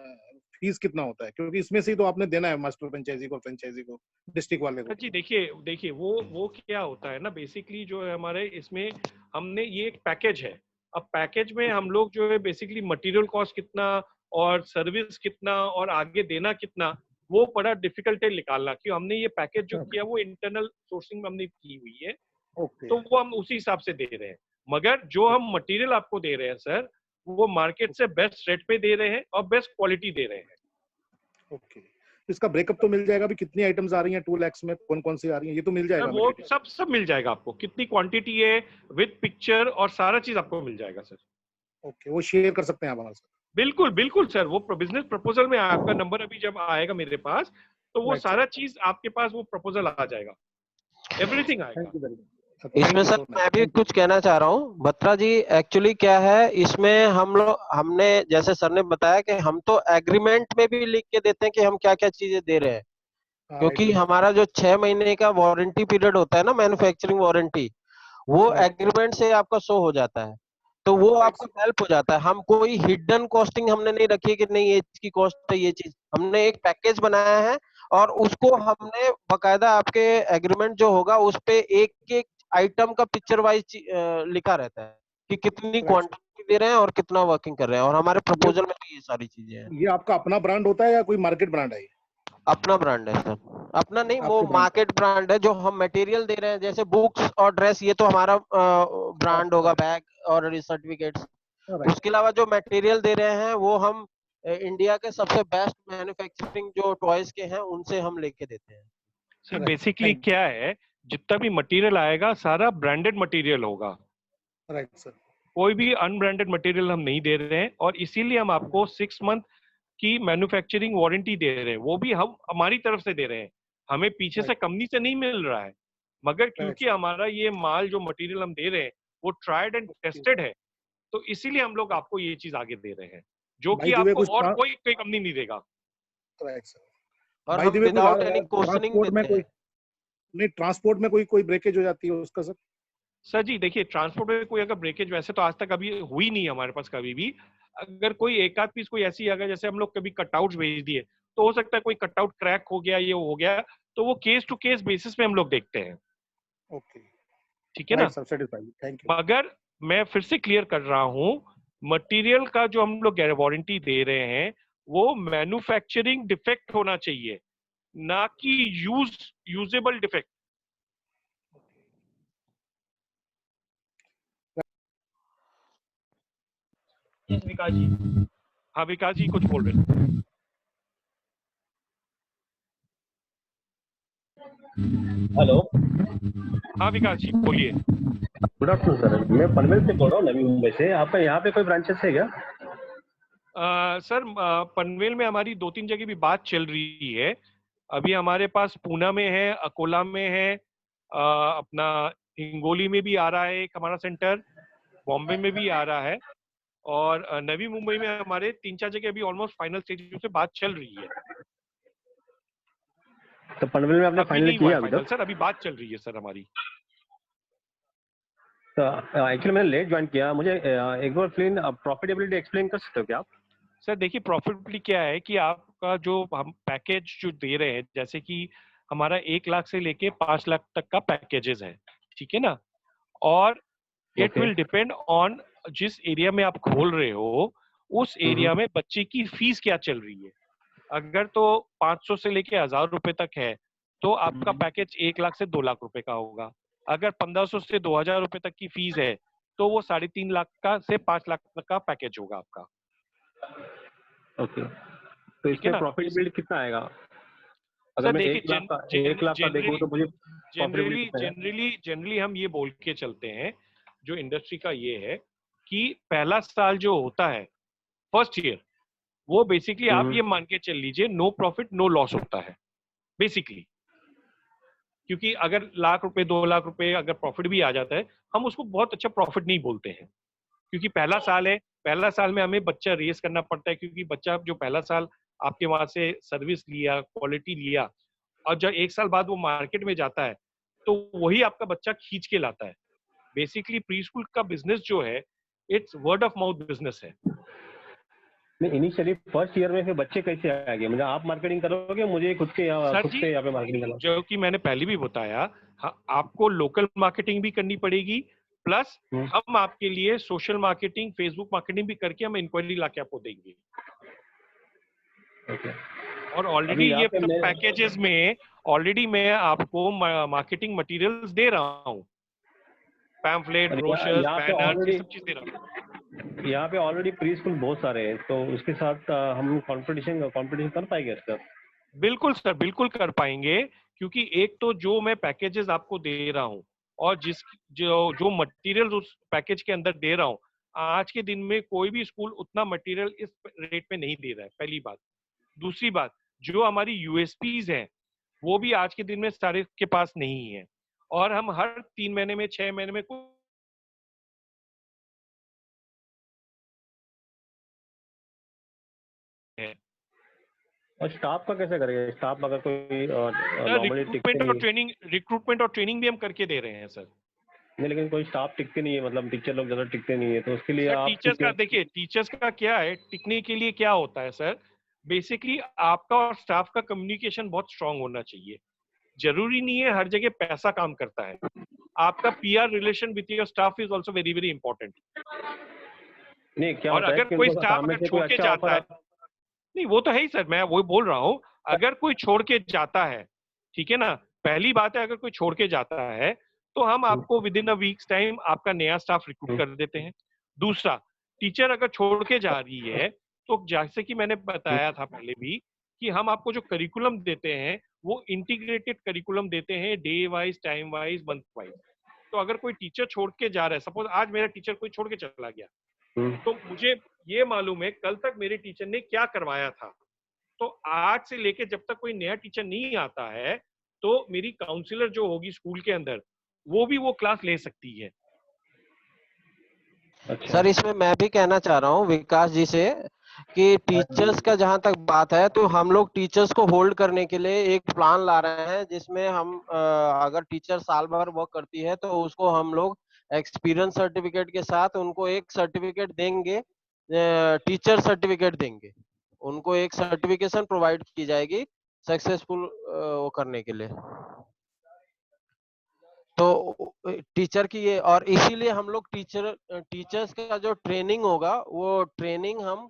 फीस कितना होता है, क्योंकि इसमें से ही तो आपने देना है मास्टर फ्रेंचाइजी को, डिस्ट्रिक्ट वाले को। जी देखिए देखिए, वो क्या होता है ना, बेसिकली जो है हमारे इसमें हमने ये एक पैकेज है। अब पैकेज में हम लोग जो है बेसिकली मटेरियल कॉस्ट कितना और सर्विस कितना और आगे देना कितना, वो बड़ा डिफिकल्ट है निकालना, क्यों हमने ये पैकेज जो किया वो इंटरनल सोर्सिंग में हमने की हुई है, ओके। तो वो हम उसी हिसाब से दे रहे हैं। मगर जो हम मटेरियल आपको दे रहे हैं सर, वो मार्केट से बेस्ट रेट पे दे रहे हैं और बेस्ट क्वालिटी दे रहे हैं। ओके, इसका ब्रेकअप तो मिल जाएगा भी, कितनी आइटम्स आ रही हैं 2 lakhs में, कौन कौन सी आ रही हैं, ये तो मिल सर जाएगा वो मटेरियल। सब मिल जाएगा आपको, कितनी क्वांटिटी है विद पिक्चर और सारा चीज आपको मिल जाएगा सर। ओके, वो शेयर कर सकते हैं आप हमारे साथ। बिल्कुल बिल्कुल सर, वो बिजनेस प्रपोजल में आपका नंबर अभी जब आएगा मेरे पास, तो वो राइट सर। सारा चीज आपके पास वो प्रपोजल आ जाएगा, एवरीथिंग आएगा। Thank you very much. इसमें thank you sir so much, मैं भी थैंक यू। कुछ कहना चाह रहा हूँ बत्रा जी। एक्चुअली क्या है इसमें हमने जैसे सर ने बताया कि हम तो एग्रीमेंट में भी लिख के देते हैं कि हम क्या क्या चीजें दे रहे हैं, हाँ, राइट क्योंकि सर। हमारा जो 6 महीने का वारंटी पीरियड होता है ना, मैन्युफैक्चरिंग वारंटी, वो राइट एग्रीमेंट से आपका शो हो जाता है, तो वो राइट आपको सर। हेल्प हो जाता है। हम कोई हिडन कॉस्टिंग हमने नहीं रखी है कि नहीं ये इसकी कॉस्ट है ये चीज, हमने एक पैकेज बनाया है और उसको हमने बकायदा आपके एग्रीमेंट जो होगा उस पे एक एक आइटम का पिक्चर वाइज लिखा रहता है कि कितनी राइट सर। क्वांटिटी दे रहे हैं और कितना वर्किंग कर रहे हैं, और हमारे ये प्रपोजल में भी ये सारी चीजें हैं। ये आपका अपना ब्रांड होता है या कोई मार्केट ब्रांड है ये? अपना ब्रांड है सर, अपना नहीं, वो आपके ब्रांड का। मार्केट ब्रांड है। जो हम मटेरियल दे रहे हैं जैसे बुक्स और ड्रेस, ये तो हमारा ब्रांड होगा, राइट। बैग और सर्टिफिकेट्स। राइट। उसके अलावा जो मटेरियल दे रहे हैं वो हम इंडिया के सबसे बेस्ट मैन्युफैक्चरिंग जो टॉयज के हैं उनसे हम लेके देते हैं। Sir right sir. Basically thank क्या है, जितना भी मटेरियल आएगा सारा ब्रांडेड मटेरियल होगा, यू। Right sir. कोई भी अनब्रांडेड मटेरियल हम नहीं दे रहे हैं, और इसीलिए हम आपको 6 मंथ की मैन्युफैक्चरिंग वारंटी दे रहे हैं, वो भी हम हमारी तरफ से दे रहे हैं, हमें पीछे से राइट। कंपनी से नहीं मिल रहा है। मगर राइट क्योंकि सर। हमारा ये माल जो मटेरियल हम दे रहे हैं वो ट्राइड एंड ओके। टेस्टेड है, तो इसीलिए हम लोग आपको ये चीज आगे दे रहे हैं, जो कि बाय द वे आपको कुछ और कोई कोई कंपनी नहीं देगा। Right sir. और बाय द हम वे कोई विदाउट एनी क्वेश्चनिंग ट्रांसपोर्ट में देते कोई, हैं। नहीं ट्रांसपोर्ट में कोई ब्रेकेज हो जाती है उसका सर? सर जी देखिए, ट्रांसपोर्ट में कोई अगर ब्रेकेज वैसे तो आज तक अभी हुई नहीं है हमारे पास कभी भी। अगर कोई एक आध पीस कोई ऐसी, अगर जैसे हम लोग कभी कटआउट भेज दिए, तो हो सकता है कोई कटआउट क्रैक हो गया, ये हो गया, तो वो केस टू केस बेसिस पे हम लोग देखते हैं, ओके। ठीक है ना। Right sir, satisfied, thank you. मगर मैं फिर से क्लियर कर रहा हूँ, मटेरियल का जो हम लोग वारंटी दे रहे हैं वो मैन्युफैक्चरिंग डिफेक्ट होना चाहिए, ना कि यूजेबल डिफेक्ट। विकास जी, हाँ विकास जी कुछ बोल रहे थे। हेलो, हाँ विकास जी बोलिए। Good afternoon sir. मैं पनवेल से बोल रहा हूँ, नवी मुंबई से। आपका यहाँ पे कोई ब्रांचेस है क्या? सर पनवेल में हमारी 2-3 जगह भी बात चल रही है। अभी हमारे पास पूना में है, अकोला में है, अपना हिंगोली में भी आ रहा है एक हमारा सेंटर, बॉम्बे में भी आ रहा है, और नवी मुंबई में हमारे 3-4 जगह अभी ऑलमोस्ट फाइनल स्टेज पे बात चल रही है। तो पनवेल में आपने अभी फाइनल नहीं हुआ किया है अभी फाइनल तक? सर, अभी बात चल रही है सर हमारी। तो एक्चुअली मैंने लेट ज्वाइन किया, मुझे एक बार प्रॉफिटेबिलिटी एक्सप्लेन कर सकते हो क्या आप? सर देखिए, प्रॉफिटेबिलिटी क्या है कि आपका जो हम पैकेज जो दे रहे हैं, जैसे कि हमारा 1 लाख से लेके 5 लाख तक का पैकेजेस है, ठीक है ना, और it okay. Will depend on जिस एरिया में आप खोल रहे हो उस एरिया में बच्चे की फीस क्या चल रही है। अगर तो 500 से लेके 1000 रुपए तक है तो आपका पैकेज 1 लाख से 2 लाख रुपए का होगा। अगर 1500 से 2000 रुपए तक की फीस है तो वो 3.5 लाख का से 5 लाख तक का पैकेज होगा आपका। ओके, तो ठीक है इसमें ना। प्रॉफिटेबिलिटी कितना आएगा? अगर सर मैं देखिए, 1 लाख का देखूं तो मुझे प्रॉफिटेबिलिटी कितना है? जनरली हम ये बोल के चलते हैं, जो इंडस्ट्री का ये है कि पहला साल जो होता है, फर्स्ट ईयर, वो बेसिकली आप ये मान के चल लीजिए नो प्रॉफिट नो लॉस होता है बेसिकली। क्योंकि अगर 1 लाख रुपए 2 लाख रुपए अगर प्रॉफिट भी आ जाता है, हम उसको बहुत अच्छा प्रॉफिट नहीं बोलते हैं, क्योंकि पहला साल है, पहला साल में हमें बच्चा रेस करना पड़ता है, क्योंकि बच्चा जो पहला साल आपके वहां से सर्विस लिया, क्वालिटी लिया, और जब 1 साल बाद वो मार्केट में जाता है तो वही आपका बच्चा खींच के लाता है। बेसिकली प्री स्कूल का बिजनेस जो है, it's word of mouth business है। नहीं, इनिशियली फर्स्ट ईयर में फिर बच्चे कैसे आएंगे? मतलब आप मार्केटिंग करोगे, मुझे खुद से सर जी, यहाँ पे मार्केटिंग करना? जो कि मैंने पहले भी बताया, आपको लोकल मार्केटिंग भी करनी पड़ेगी, प्लस हम आपके लिए सोशल मार्केटिंग, फेसबुक मार्केटिंग भी करके हम इंक्वायरी लाके आपको देंगे। ओके। और ऑलरेडी अभी यहाँ ये पे मैं पैकेजेस में ऑलरेडी मैं आपको मार्केटिंग मटेरियल्स दे रहा हूँ, पैम्फलेट, ब्रोशर्स, बैनर्स, ये सब चीज दे रहा हूँ। यहाँ पे ऑलरेडी प्री स्कूल बहुत सारे हैं, तो उसके साथ हम कंपटीशन कर पाएंगे सर? बिल्कुल सर, बिल्कुल कर पाएंगे, क्योंकि एक तो जो मैं पैकेजेस आपको दे रहा हूँ और जो जो मटेरियल उस पैकेज के अंदर दे रहा हूँ, आज के दिन में कोई भी स्कूल उतना मटेरियल इस रेट में नहीं दे रहा है, पहली बात। दूसरी बात, जो हमारी यूएसपीज हैं वो भी आज के दिन में सारे के पास नहीं है, और हम हर 3 महीने में 6 महीने में है। और स्टाफ का कैसे करेंगे? स्टाफ अगर कोई नॉर्मली टिकते रिक्रूटमेंट और ट्रेनिंग भी हम करके दे रहे हैं सर। नहीं, लेकिन कोई स्टाफ टिकते नहीं है, मतलब टीचर लोग ज्यादा टिकते नहीं है, तो उसके लिए सर आप टीचर्स का देखिए, टीचर्स का क्या है, टिकने के लिए क्या होता है सर, बेसिकली आपका और स्टाफ का कम्युनिकेशन बहुत स्ट्रांग होना चाहिए। जरूरी नहीं है हर जगह पैसा काम करता है, आपका PR relation with your staff is also very very important. नहीं, क्या और होता है अगर कि कोई उनको स्टाफ सामने अगर से कोई छोड़ के अच्छा जाता है, ऑफर? नहीं वो तो है ही सर, मैं वही बोल रहा हूँ, अगर कोई छोड़ के जाता है, ठीक है ना, पहली बात है, अगर कोई छोड़ के जाता है तो हम आपको with in a weeks time आपका नया स्टाफ रिक्रूट कर देते हैं। दूसरा, टीचर अगर छोड़ के जा रही है तो जैसे कि मैंने बताया था पहले भी कि हम आपको जो करिकुलम देते हैं वो इंटीग्रेटेड करिकुलम देते हैं, day wise, time wise, month wise. तो अगर कोई टीचर छोड़ के जा रहा है, सपोज आज मेरा टीचर कोई छोड़ के चला गया, तो मुझे ये मालूम है कल तक मेरे टीचर ने क्या करवाया था, तो आज से लेके जब तक कोई नया टीचर नहीं आता है तो मेरी काउंसलर जो होगी स्कूल के अंदर वो भी वो क्लास ले सकती है। अच्छा। सर इसमें मैं भी कहना चाह रहा हूँ विकास जी से कि टीचर्स का जहां तक बात है तो हम लोग टीचर्स को होल्ड करने के लिए एक प्लान ला रहे हैं, जिसमें हम अगर टीचर साल भर वर्क करती है तो उसको हम लोग एक्सपीरियंस सर्टिफिकेट के साथ उनको एक सर्टिफिकेट देंगे, टीचर सर्टिफिकेट देंगे, उनको एक सर्टिफिकेशन प्रोवाइड की जाएगी सक्सेसफुल वो करने के लिए। तो टीचर की ये, और इसीलिए हम लोग टीचर्स का जो ट्रेनिंग होगा वो ट्रेनिंग हम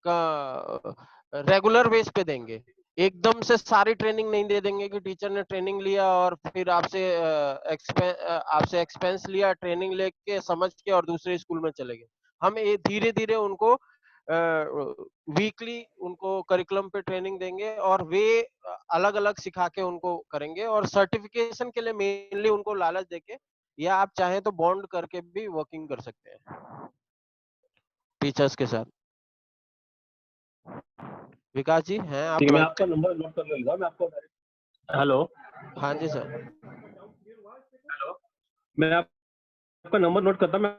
का रेगुलर बेस पे देंगे। एकदम से सारी ट्रेनिंग नहीं दे देंगे कि टीचर ने ट्रेनिंग लिया और फिर आपसे एक्सपेंस लिया, ट्रेनिंग लेके समझ के और दूसरे स्कूल में चले गए। हम ये धीरे धीरे उनको वीकली उनको करिकुलम पे ट्रेनिंग देंगे और वे अलग अलग सिखा के उनको करेंगे, और सर्टिफिकेशन के लिए मेनली उनको लालच देके, या आप चाहें तो बॉन्ड करके भी वर्किंग कर सकते हैं टीचर्स के साथ। विकास जी हैं आप? ठीक है, मैं आपका नंबर नोट कर लूंगा, मैं आपको। हेलो। हाँ जी सर। मैं आपका नंबर नोट करता हूँ, मैं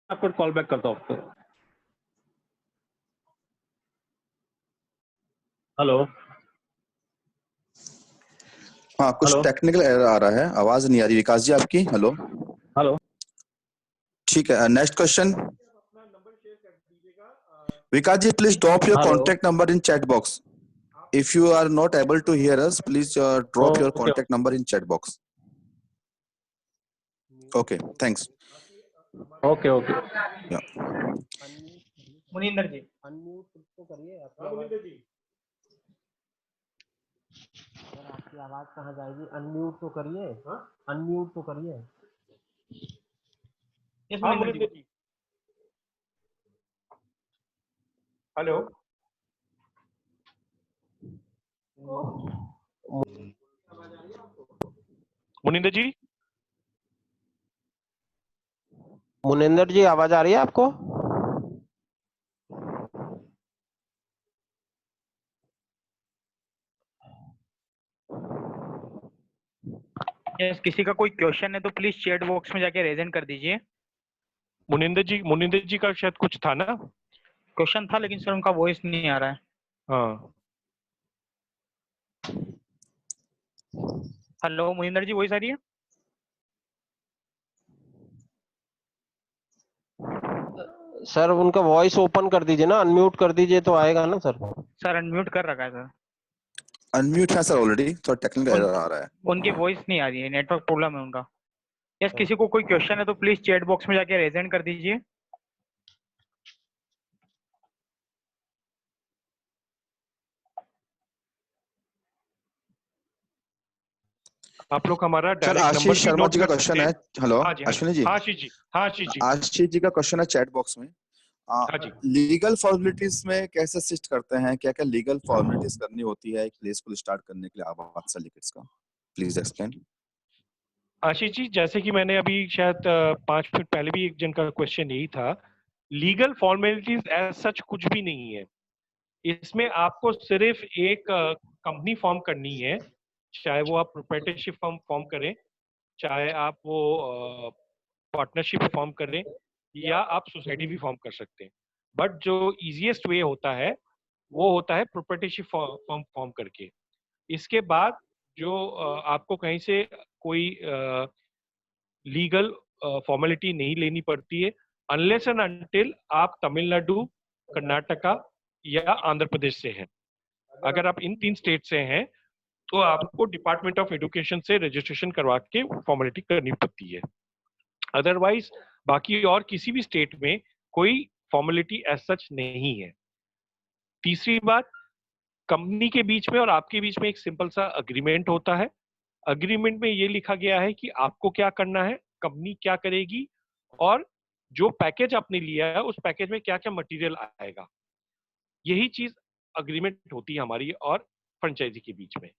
आपको कॉल बैक करता हूँ आपको। हेलो हाँ, कुछ हेलो टेक्निकल एरर आ रहा है, आवाज नहीं आ रही विकास जी आपकी। Hello, hello. ठीक है, next question. Vikas ji, please drop your hello contact number in chat box. If you are not able to hear us, please drop your okay contact number in chat box. Okay, thanks. Okay okay. Yeah. Muninder ji unmute तो करिए, आपकी आवाज कहाँ जाएगी? Unmute तो करिए, unmute तो करिए। यस हाँ मुनिंदर जी। मुनिंदर जी, हेलो। मुनिंदर जी, मुनिंदर जी आवाज आ रही है आपको? यस, किसी का कोई क्वेश्चन है तो प्लीज चैट बॉक्स में जाके रेजेंट कर दीजिए। मुनिंदर जी का शायद कुछ था ना। क्वेश्चन था लेकिन सर उनका वॉइस नहीं आ रहा है। हाँ, हेलो मुनिंदर जी, वॉइस आ रही है? सर उनका वॉइस ओपन कर दीजिए ना, अनम्यूट कर दीजिए तो आएगा ना सर। सर अनम्यूट कर रखा है सर। Unmute है सर ऑलरेडी, थोड़ा टेक्निकल एरर आ रहा है। उनकी वॉइस नहीं आ रही है, नेटवर्क प्रॉब्लम है उनका। यस, किसी को कोई क्वेश्चन है तो प्लीज चैट बॉक्स में जाके रेजेंट कर दीजिए। आप लोग हमारा सर डायरेक्ट नंबर आशीष भी शर्मा नोट जी का कर सकते क्वेश्चन है। हैं। हेलो हाँ जी, हाँ जी, अश्विनी जी, हाँ आशीष जी, हाँ आशीष जी, आशीष जी का क्वेश्चन है चैट बॉक्स में। हाँ जी। लीगल फॉर्मेलिटीज में कैसे असिस्ट करते हैं, क्या क्या लीगल फॉर्मेलिटीज करनी होती है एक प्ले स्कूल स्टार्ट करने के लिए वात्सल्य लिखिट्स का? Please explain. आशीष जी, जैसे कि मैंने अभी शायद 5 मिनट पहले भी एक जन का क्वेश्चन यही था, लीगल फॉर्मेलिटीज एज सच कुछ भी नहीं है। इसमें आपको सिर्फ एक कंपनी फॉर्म करनी है, चाहे वो आप प्रोप्राइटरशिप फॉर्म करें, चाहे आप वो पार्टनरशिप फॉर्म करें, या आप सोसाइटी भी फॉर्म कर सकते हैं। बट जो इजीएस्ट वे होता है वो होता है प्रोप्राइटरशिप फॉर्म करके। इसके बाद जो आपको कहीं से कोई लीगल फॉर्मेलिटी नहीं लेनी पड़ती है, अनलेस एंड अनटिल आप तमिलनाडु, कर्नाटका या आंध्र प्रदेश से हैं। अगर आप इन 3 स्टेट से हैं तो आपको डिपार्टमेंट ऑफ एजुकेशन से रजिस्ट्रेशन करवा के फॉर्मेलिटी करनी पड़ती है। अदरवाइज बाकी और किसी भी स्टेट में कोई फॉर्मेलिटी एज सच नहीं है। तीसरी बात, कंपनी के बीच में और आपके बीच में एक सिंपल सा अग्रीमेंट होता है। अग्रीमेंट में ये लिखा गया है कि आपको क्या करना है, कंपनी क्या करेगी, और जो पैकेज आपने लिया है उस पैकेज में क्या क्या मटेरियल आएगा। यही चीज अग्रीमेंट होती है हमारी और फ्रेंचाइजी के बीच में।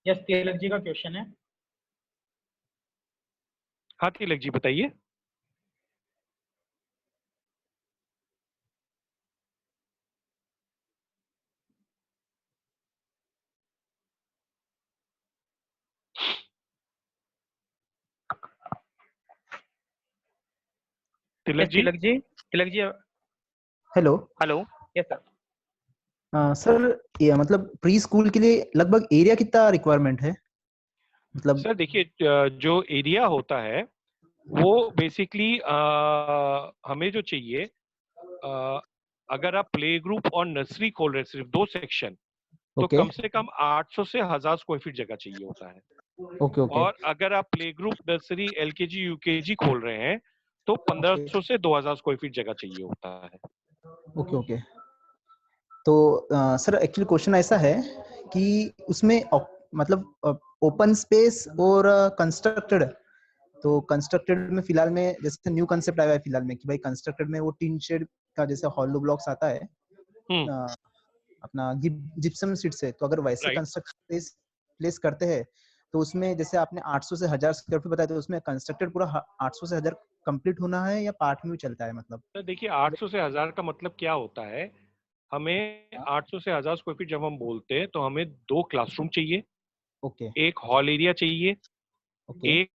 यस, तिलक जी का क्वेश्चन है। हाँ तिलक जी बताइए। Tilak yes ji, Tilak ji hello hello. Yes sir. Sir, ये मतलब प्री स्कूल के लिए लगभग एरिया कितना रिक्वायरमेंट है? मतलब सर देखिए, जो एरिया होता है वो बेसिकली हमें जो चाहिए, अगर आप प्ले ग्रुप और नर्सरी खोल रहे हैं सिर्फ 2 सेक्शन, तो ओके कम से कम 800 से 1000 स्क्वायर फीट जगह चाहिए होता है। ओके ओके और अगर आप play group, nursery, LKG, UKG खोल रहे हैं तो 1500 से 2000 स्क्वायर फीट जगह चाहिए होता है। Okay okay. तो सर एक्चुअली क्वेश्चन ऐसा है कि उसमें मतलब ओपन स्पेस और कंस्ट्रक्टेड, तो कंस्ट्रक्टेड में फिलहाल में जैसे न्यू कंसेप्ट आया है फिलहाल में कि भाई कंस्ट्रक्टेड में वो टीन शेड का जैसे हॉलो ब्लॉक्स आता है अपना जिप्सम शीट से, तो अगर वैसे राइट। कंस्ट्रक्शन प्लेस करते हैं तो उसमें जैसे आपने 800 से 1000 स्क्वायर फीट बताया, तो उसमें कंस्ट्रक्टेड पूरा 800 से 1000 कंप्लीट होना है या पार्ट में भी चलता है? मतलब तो देखिए 800 से 1000 का मतलब क्या होता है, हमें 800 से 1000 स्क्वायर फीट जब हम बोलते हैं तो हमें 2 क्लासरूम चाहिए, ओके एक हॉल एरिया चाहिए, ओके एक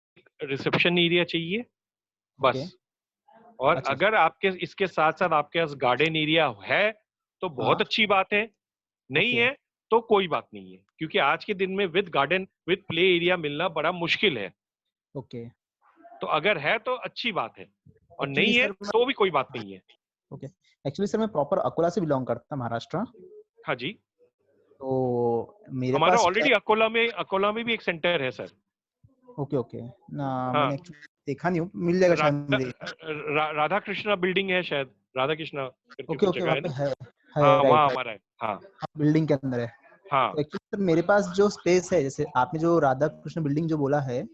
रिसेप्शन एरिया चाहिए, ओके बस। और अच्छा अगर आपके इसके साथ साथ आपके पास गार्डन एरिया है तो बहुत हाँ अच्छी बात है, नहीं ओके है तो कोई बात नहीं है, क्योंकि आज के दिन में with garden with play area मिलना बड़ा मुश्किल है। ओके तो अगर है तो अच्छी बात है, और एक्चुअली नहीं है सर तो भी कोई बात नहीं है। ओके एक्चुअली सर मैं प्रॉपर अकोला से बिलोंग करता हूँ, महाराष्ट्र। हाँ जी, तो मेरे हमारा पास ऑलरेडी अकोला में भी एक सेंटर है सर। ओके ओके ना हाँ, मैंने एक्चुअली देखा नहीं हूँ, मिल जाएगा शायद राधा मुझे। राधा कृष्णा बिल्डिंग है शायद, राधा कृष्णा करके ओके कुछ ओके जगह वहाँ है पे ना। है हाँ, वहाँ राइट राइट, हमारा है। हाँ बिल्डिंग के अंदर है। हाँ तो एक्चुअली सर मेरे पास जो स्पेस है, जैसे आपने जो राधा कृष्ण बिल्डिंग जो बोला है,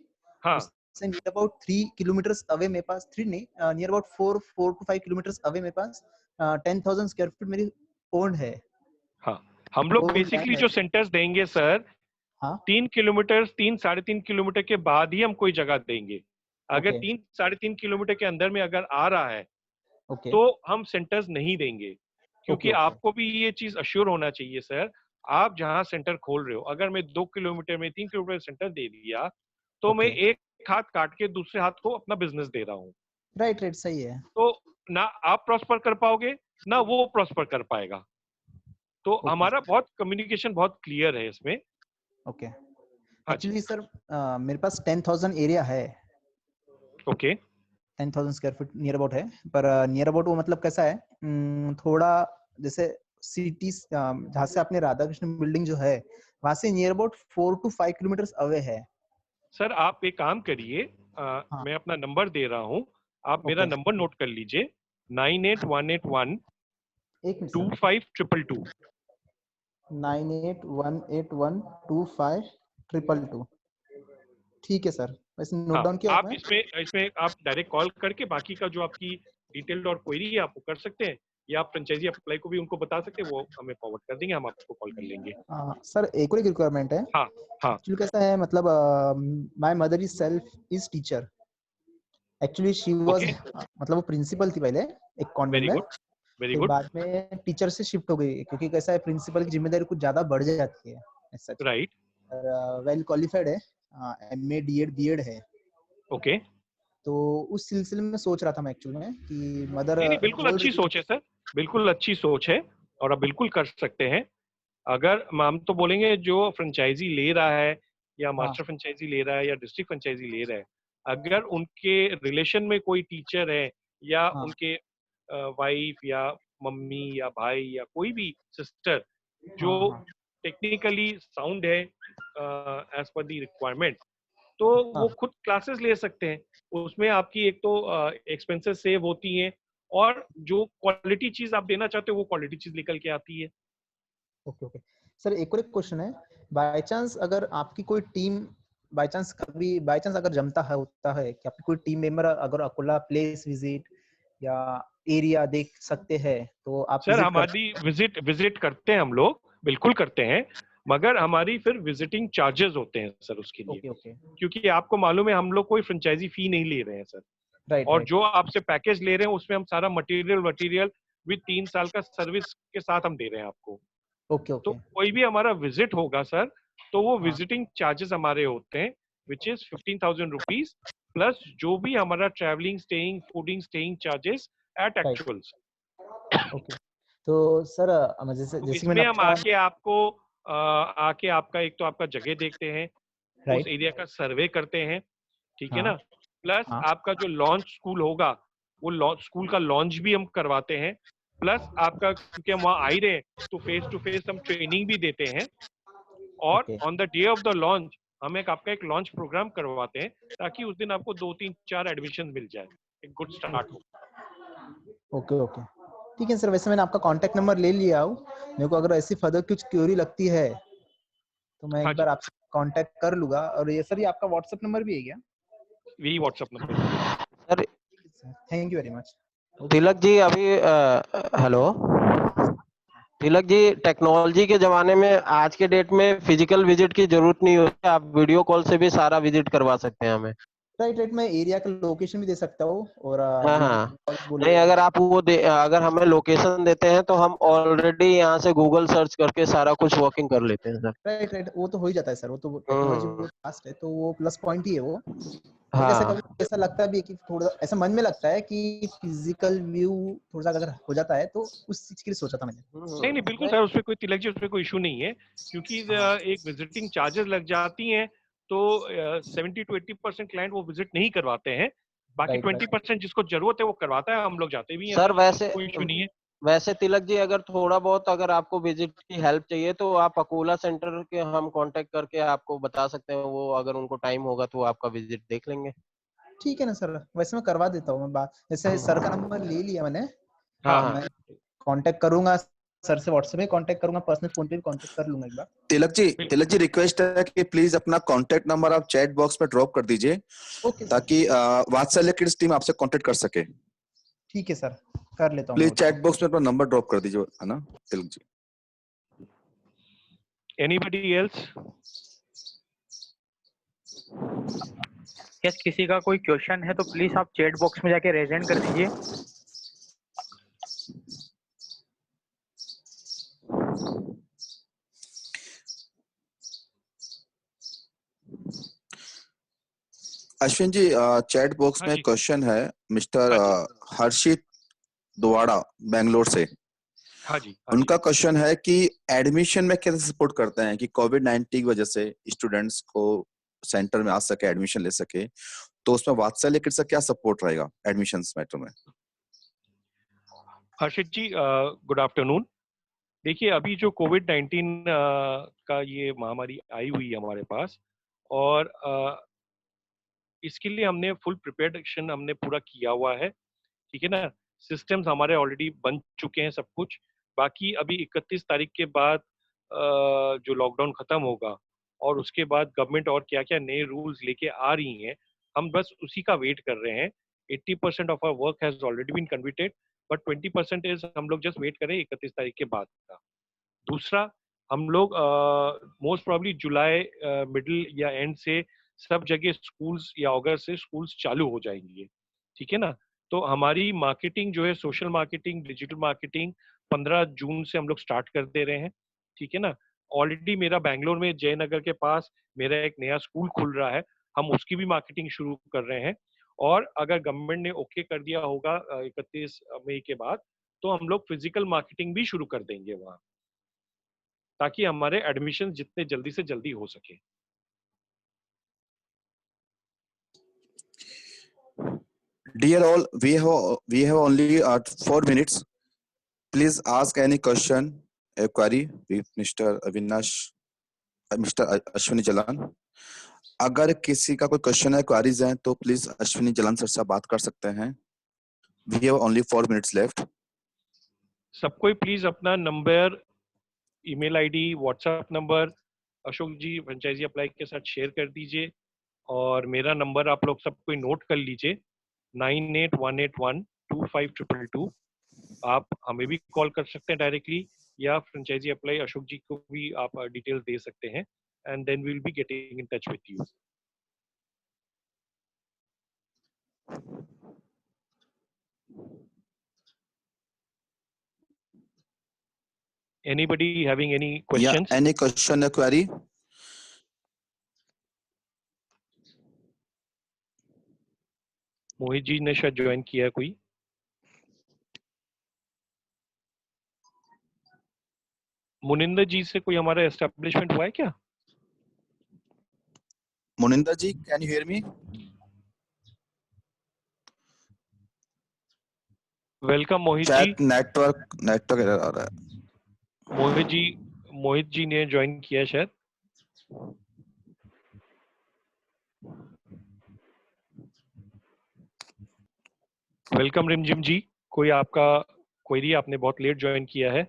हाँ उससे नियर अबाउट 3 किलोमीटर अवे मेरे पास, 3 नहीं near about 4 to 5 kilometre away मेरे पास 10,000 स्क्वायर फीट मेरी ओन है, हाँ। हम लोग ओन लैंड बेसिकली है। जो सेंटर्स देंगे सर, हाँ 3 साढ़े 3 किलोमीटर के बाद ही हम कोई जगह देंगे। अगर ओके 3 साढ़े 3 किलोमीटर के अंदर में अगर आ रहा है ओके तो हम सेंटर्स नहीं देंगे, क्योंकि ओके ओके आपको भी ये चीज अश्योर होना चाहिए सर। आप जहां सेंटर खोल रहे हो, अगर मैं 2 किलोमीटर में 3 किलोमीटर सेंटर दे दिया तो मैं ओके एक हाथ काट के दूसरे हाथ को अपना बिजनेस दे रहा हूँ। राइट राइट सही है। तो ना आप प्रॉस्पर कर पाओगे ना वो प्रॉस्पर कर पाएगा। तो ओके हमारा बहुत कम्युनिकेशन बहुत क्लियर है इसमें। ओके हाँ जी, एक्चुअली सर मेरे पास 10,000 एरिया है, okay 10,000 square feet near about है। पर नियर अबाउट वो मतलब कैसा है, थोड़ा जैसे सिटी जहाँ से आपने राधा कृष्ण बिल्डिंग जो है वहां से near about 4 to 5 kilometre away है। सर। आप एक काम करिए, हाँ मैं अपना नंबर दे रहा हूँ, आप मेरा ओके नंबर नोट कर लीजिए। 9818125222। एक मिनट सर, 9818125222। ठीक है सर, वैसे नोट हाँ, डाउन किया आप आपने। इसमें इसमें आप डायरेक्ट कॉल करके बाकी का जो आपकी डिटेल्ड और क्वेरी है आप वो कर सकते हैं, या आप फ्रेंचाइजी अप्लाई को भी उनको बता सकते हैं, वो हमें फॉरवर्ड कर देंगे, हम आपको कॉल कर लेंगे। सर एक और एक रिक्वायरमेंट है। हाँ हाँ, एक्चुअली कैसा है, मतलब my mother is self is teacher. Actually she was okay, मतलब वो प्रिंसिपल थी पहले एक कॉन्वेंट वेरी में, गुड, वेरी फिर गुड, बाद में टीचर से शिफ्ट हो गई, क्योंकि कैसा है प्रिंसिपल की जिम्मेदारी कुछ ज्यादा बढ़ जाती है सच। राइट, वेल क्वालिफाइड है, एमए डीएड बीएड है। ओके। तो उस सिलसिले में सोच रहा था मैं एक्चुअली में कि मदर नहीं नहीं, बिल्कुल बोल रही अच्छी थी। सोच है सर, बिल्कुल अच्छी सोच है, और आप बिल्कुल कर सकते हैं। अगर हम तो बोलेंगे जो फ्रेंचाइजी ले रहा है या हाँ मास्टर फ्रेंचाइजी ले रहा है या डिस्ट्रिक्ट फ्रेंचाइजी ले रहा है, अगर उनके रिलेशन में कोई टीचर है या हाँ उनके वाइफ या मम्मी या भाई या कोई भी सिस्टर जो हाँ हाँ टेक्निकली साउंड है एज पर दी रिक्वायरमेंट, तो वो हाँ खुद क्लासेस ले सकते हैं। उसमें आपकी एक तो एक्सपेंसेस सेव होती हैं, और जो क्वालिटी चीज आप देना चाहते हो वो क्वालिटी चीज निकल के आती है। ओके ओके सर एक और एक क्वेश्चन है। बाय चांस अगर आपकी कोई टीम बाय चांस अगर जमता है होता है कि आपकी कोई टीम मेंबर अगर अकोला प्लेस विजिट या एरिया देख सकते हैं, तो आप सर विजिट कर। हमारी विजिट करते हैं हम लोग, बिल्कुल करते हैं, मगर हमारी फिर विजिटिंग चार्जेस होते हैं सर उसके लिए, ओके ओके क्योंकि आपको मालूम है हम लोग कोई फ्रेंचाइजी फी नहीं ले रहे हैं सर। राइट और राइट जो आपसे पैकेज ले रहे हैं उसमें हम सारा मटेरियल विद 3 साल का सर्विस के साथ हम दे रहे हैं आपको। ओके तो ओके कोई भी हमारा विजिट होगा सर, तो वो हाँ विजिटिंग चार्जेस हमारे होते हैं, विच इज 15,000 रुपीज, प्लस जो भी हमारा travelling staying fooding staying charges at right actuals. Okay. तो सर जैसे तो जैसे कि मैंने इसमें हम आपका आके आपका एक तो आपका जगह देखते हैं, उस राइट एरिया का सर्वे करते हैं, ठीक है हाँ ना। प्लस हाँ आपका जो लॉन्च स्कूल होगा वो स्कूल का लॉन्च भी हम करवाते हैं। प्लस आपका, क्योंकि हम वहाँ आ ही रहे हैं, तो फेस टू फेस हम ट्रेनिंग भी देते हैं, और okay on the day of the launch हम आपका एक लॉन्च प्रोग्राम करवाते हैं, ताकि उस दिन आपको 2 3 4 एडमिशन मिल जाए, एक गुड स्टार्ट हो। ओके ओके ठीक है सर, वैसे मैंने आपका कांटेक्ट नंबर ले लिया हूँ। मेरे को अगर ऐसी फर्दर कुछ क्वेरी लगती है तो मैं हाँ एक जी, बार आपसे कांटेक्ट कर लूंगा। और ये सर ये आपका व्हाट्सएप नंबर भी है क्या? यही व्हाट्सएप नंबर है। Sir thank you very much. Tilak ji अभी हेलो तिलक जी, टेक्नोलॉजी के जमाने में आज के डेट में फिजिकल विजिट की जरूरत नहीं होती, आप वीडियो कॉल से भी सारा विजिट करवा सकते हैं हमें। राइट, मैं एरिया का लोकेशन भी दे सकता हूँ और हाँ हाँ बोले नहीं, अगर आप वो अगर हमें लोकेशन देते हैं तो हम ऑलरेडी यहाँ से गूगल सर्च करके सारा कुछ वर्किंग कर लेते हैं सर। राइट, वो तो हो ही जाता है सर, वो तो टेक्नोलॉजी बहुत फास्ट है, तो वो प्लस पॉइंट ही है वो। बट ऐसा हाँ कभी ऐसा लगता भी है कि थोड़ा ऐसा मन में लगता है कि फिजिकल व्यू थोड़ा सा अगर हो जाता है तो उस चीज के लिए सोचा था मैंने। नहीं नहीं बिल्कुल सर, उसमें कोई तिलक जी, उसमें कोई इशू नहीं है, क्योंकि एक विजिटिंग चार्जेस लग जाती हैं, तो 70 to 80% क्लाइंट वो विजिट नहीं करवाते हैं, बाकी 20% जिसको जरूरत है वो करवाता है, हम लोग जाते भी हैं सर। सर, कोई इशू नहीं है। वैसे तिलक जी, अगर थोड़ा बहुत अगर आपको विजिट की हेल्प चाहिए तो आप अकोला सेंटर के हम कांटेक्ट करके आपको बता सकते हैं, वो अगर उनको टाइम होगा तो आपका विजिट देख लेंगे। ठीक है ना सर, वैसे मैं करवा देता हूँ, मैं बात जैसे सर का नंबर ले लिया मैंने। हाँ मैं कांटेक्ट करूंगा सर से, व्हाट्सएप में कांटेक्ट करूंगा, पर्सनल फोन पे भी कांटेक्ट कर लूंगा एक बार। तिलक जी रिक्वेस्ट है कि प्लीज अपना कांटेक्ट नंबर आप चैट बॉक्स में ड्रॉप कर दीजिए, ताकि वात्सल्य किड्स टीम आपसे कांटेक्ट कर सके। ठीक है सर, कर लेता हूँ। प्लीज चैट बॉक्स में अपना नंबर ड्रॉप कर दीजिए, है ना Tilak ji. Anybody else? Yes, किसी का कोई क्वेश्चन है तो प्लीज आप चैट बॉक्स में जाके रेज हैंड कर दीजिए। अश्विन जी, चैट बॉक्स में क्वेश्चन है मिस्टर हर्षित दुवाड़ा बेंगलोर से। हाँ जी, उनका क्वेश्चन है कि एडमिशन में कैसे सपोर्ट करते हैं कि कोविड-19 की वजह से स्टूडेंट्स को सेंटर में आ सके, एडमिशन ले सके, तो उसमें वात्सल्य किड्स का क्या सपोर्ट रहेगा एडमिशंस मैटर में? हर्षित जी गुड आफ्टरनून। देखिए, अभी जो कोविड-19 का ये महामारी आई हुई है हमारे पास, और इसके लिए हमने फुल प्रिपरेशन हमने पूरा किया हुआ है, ठीक है ना। सिस्टम्स हमारे ऑलरेडी बन चुके हैं सब कुछ। बाकी अभी 31 तारीख के बाद जो लॉकडाउन खत्म होगा और उसके बाद गवर्नमेंट और क्या क्या नए रूल्स लेके आ रही हैं, हम बस उसी का वेट कर रहे हैं। 80% of our work has already been completed, but 20% is हम लोग जस्ट वेट करें 31 तारीख के बाद का। दूसरा, हम लोग मोस्ट प्रॉब्ली जुलाई मिडिल या एंड से सब जगह स्कूल्स या अगस्त से स्कूल्स चालू हो जाएंगे, ठीक है ना। तो हमारी मार्केटिंग जो है, सोशल मार्केटिंग, डिजिटल मार्केटिंग 15 जून से हम लोग स्टार्ट कर दे रहे हैं, ठीक है ना। ऑलरेडी मेरा बैंगलोर में जयनगर के पास मेरा एक नया स्कूल खुल रहा है, हम उसकी भी मार्केटिंग शुरू कर रहे हैं। और अगर गवर्नमेंट ने ओके कर दिया होगा 31 मई के बाद, तो हम लोग फिजिकल मार्केटिंग भी शुरू कर देंगे वहाँ, ताकि हमारे एडमिशन जितने जल्दी से जल्दी हो सके। Dear all, we have only 4 minutes. Please ask any question, a query with Mr. Avinash, Mr. Ashwini Jalan. अगर किसी का कोई क्वेश्चन है, क्वेरीज हैं, तो प्लीज अश्विनी जलन सर से बात कर सकते हैं। We have only 4 minutes left. सबको प्लीज अपना number, email ID, WhatsApp number Ashok ji franchisee apply के साथ शेयर कर दीजिए, और मेरा नंबर आप लोग सब कोई नोट कर लीजिए, 9818125222। आप हमें भी कॉल कर सकते हैं डायरेक्टली, या फ्रेंचाइजी अप्लाई अशोक जी को भी आप डिटेल्स दे सकते हैं, and then we will be getting in touch with you. Anybody having any questions? Yeah, any question or query? Mohit ji ने शायद ज्वाइन किया कोई। मुनिंदर जी से कोई हमारा एस्टेब्लिशमेंट हुआ है क्या? Muninda ji, can you hear me? Welcome Mohit ji. Chat network error आ रहा है। मोहित जी ने ज्वाइन किया शायद। वेलकम रिमझिम जी, कोई आपका क्वेरी, आपने बहुत लेट ज्वाइन किया है।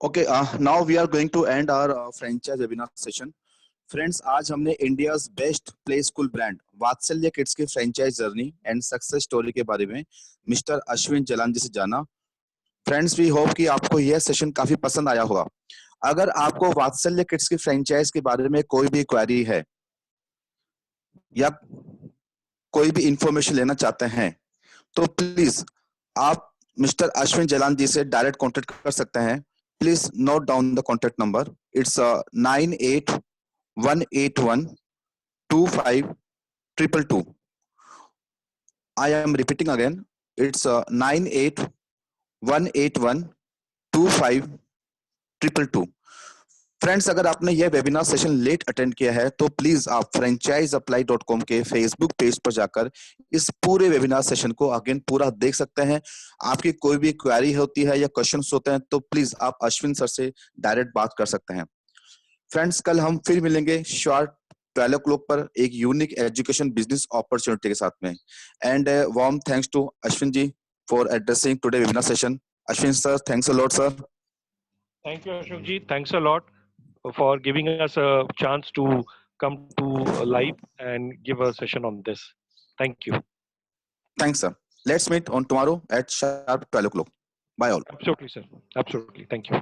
Okay, now we are going to end our franchise webinar session. Friends, आज हमने India's best play school brand वात्सल्य किड्स की franchise journey and success story के बारे में मिस्टर अश्विन जलान जी से जाना। फ्रेंड्स, वी होप कि आपको यह सेशन काफी पसंद आया होगा। अगर आपको वात्सल्य किड्स की फ्रेंचाइज के बारे में कोई भी क्वेरी है या कोई भी इंफॉर्मेशन लेना चाहते हैं तो प्लीज आप मिस्टर अश्विन जलान जी से डायरेक्ट कांटेक्ट कर सकते हैं। Please note down the contact number. It's 9818125222. I am repeating again. It's 9818125222. Friends, अगर आपने यह वेबिनार सेशन लेट अटेंड किया है तो प्लीज आप franchiseapply.com के फेसबुक पेज पर जाकर इस पूरे वेबिनार सेशन को अगेन पूरा देख सकते हैं। आपकी कोई भी क्वेरी होती है या क्वेश्चंस होते हैं तो प्लीज आप अश्विन सर से डायरेक्ट बात कर सकते हैं। फ्रेंड्स, कल हम फिर मिलेंगे शार्प 12 o'clock पर एक यूनिक एजुकेशन बिजनेस अपॉर्चुनिटी के साथ में। And warm thanks to Ashwin ji for addressing today webinar session. Ashwin sir, thanks a lot sir. Thank you, Ashok ji. Thanks a lot for giving us a chance to come to live and give a session on this. Thank you. Thanks sir. Let's meet on tomorrow at sharp 12 o'clock. Bye all. Absolutely, sir. Absolutely. Thank you.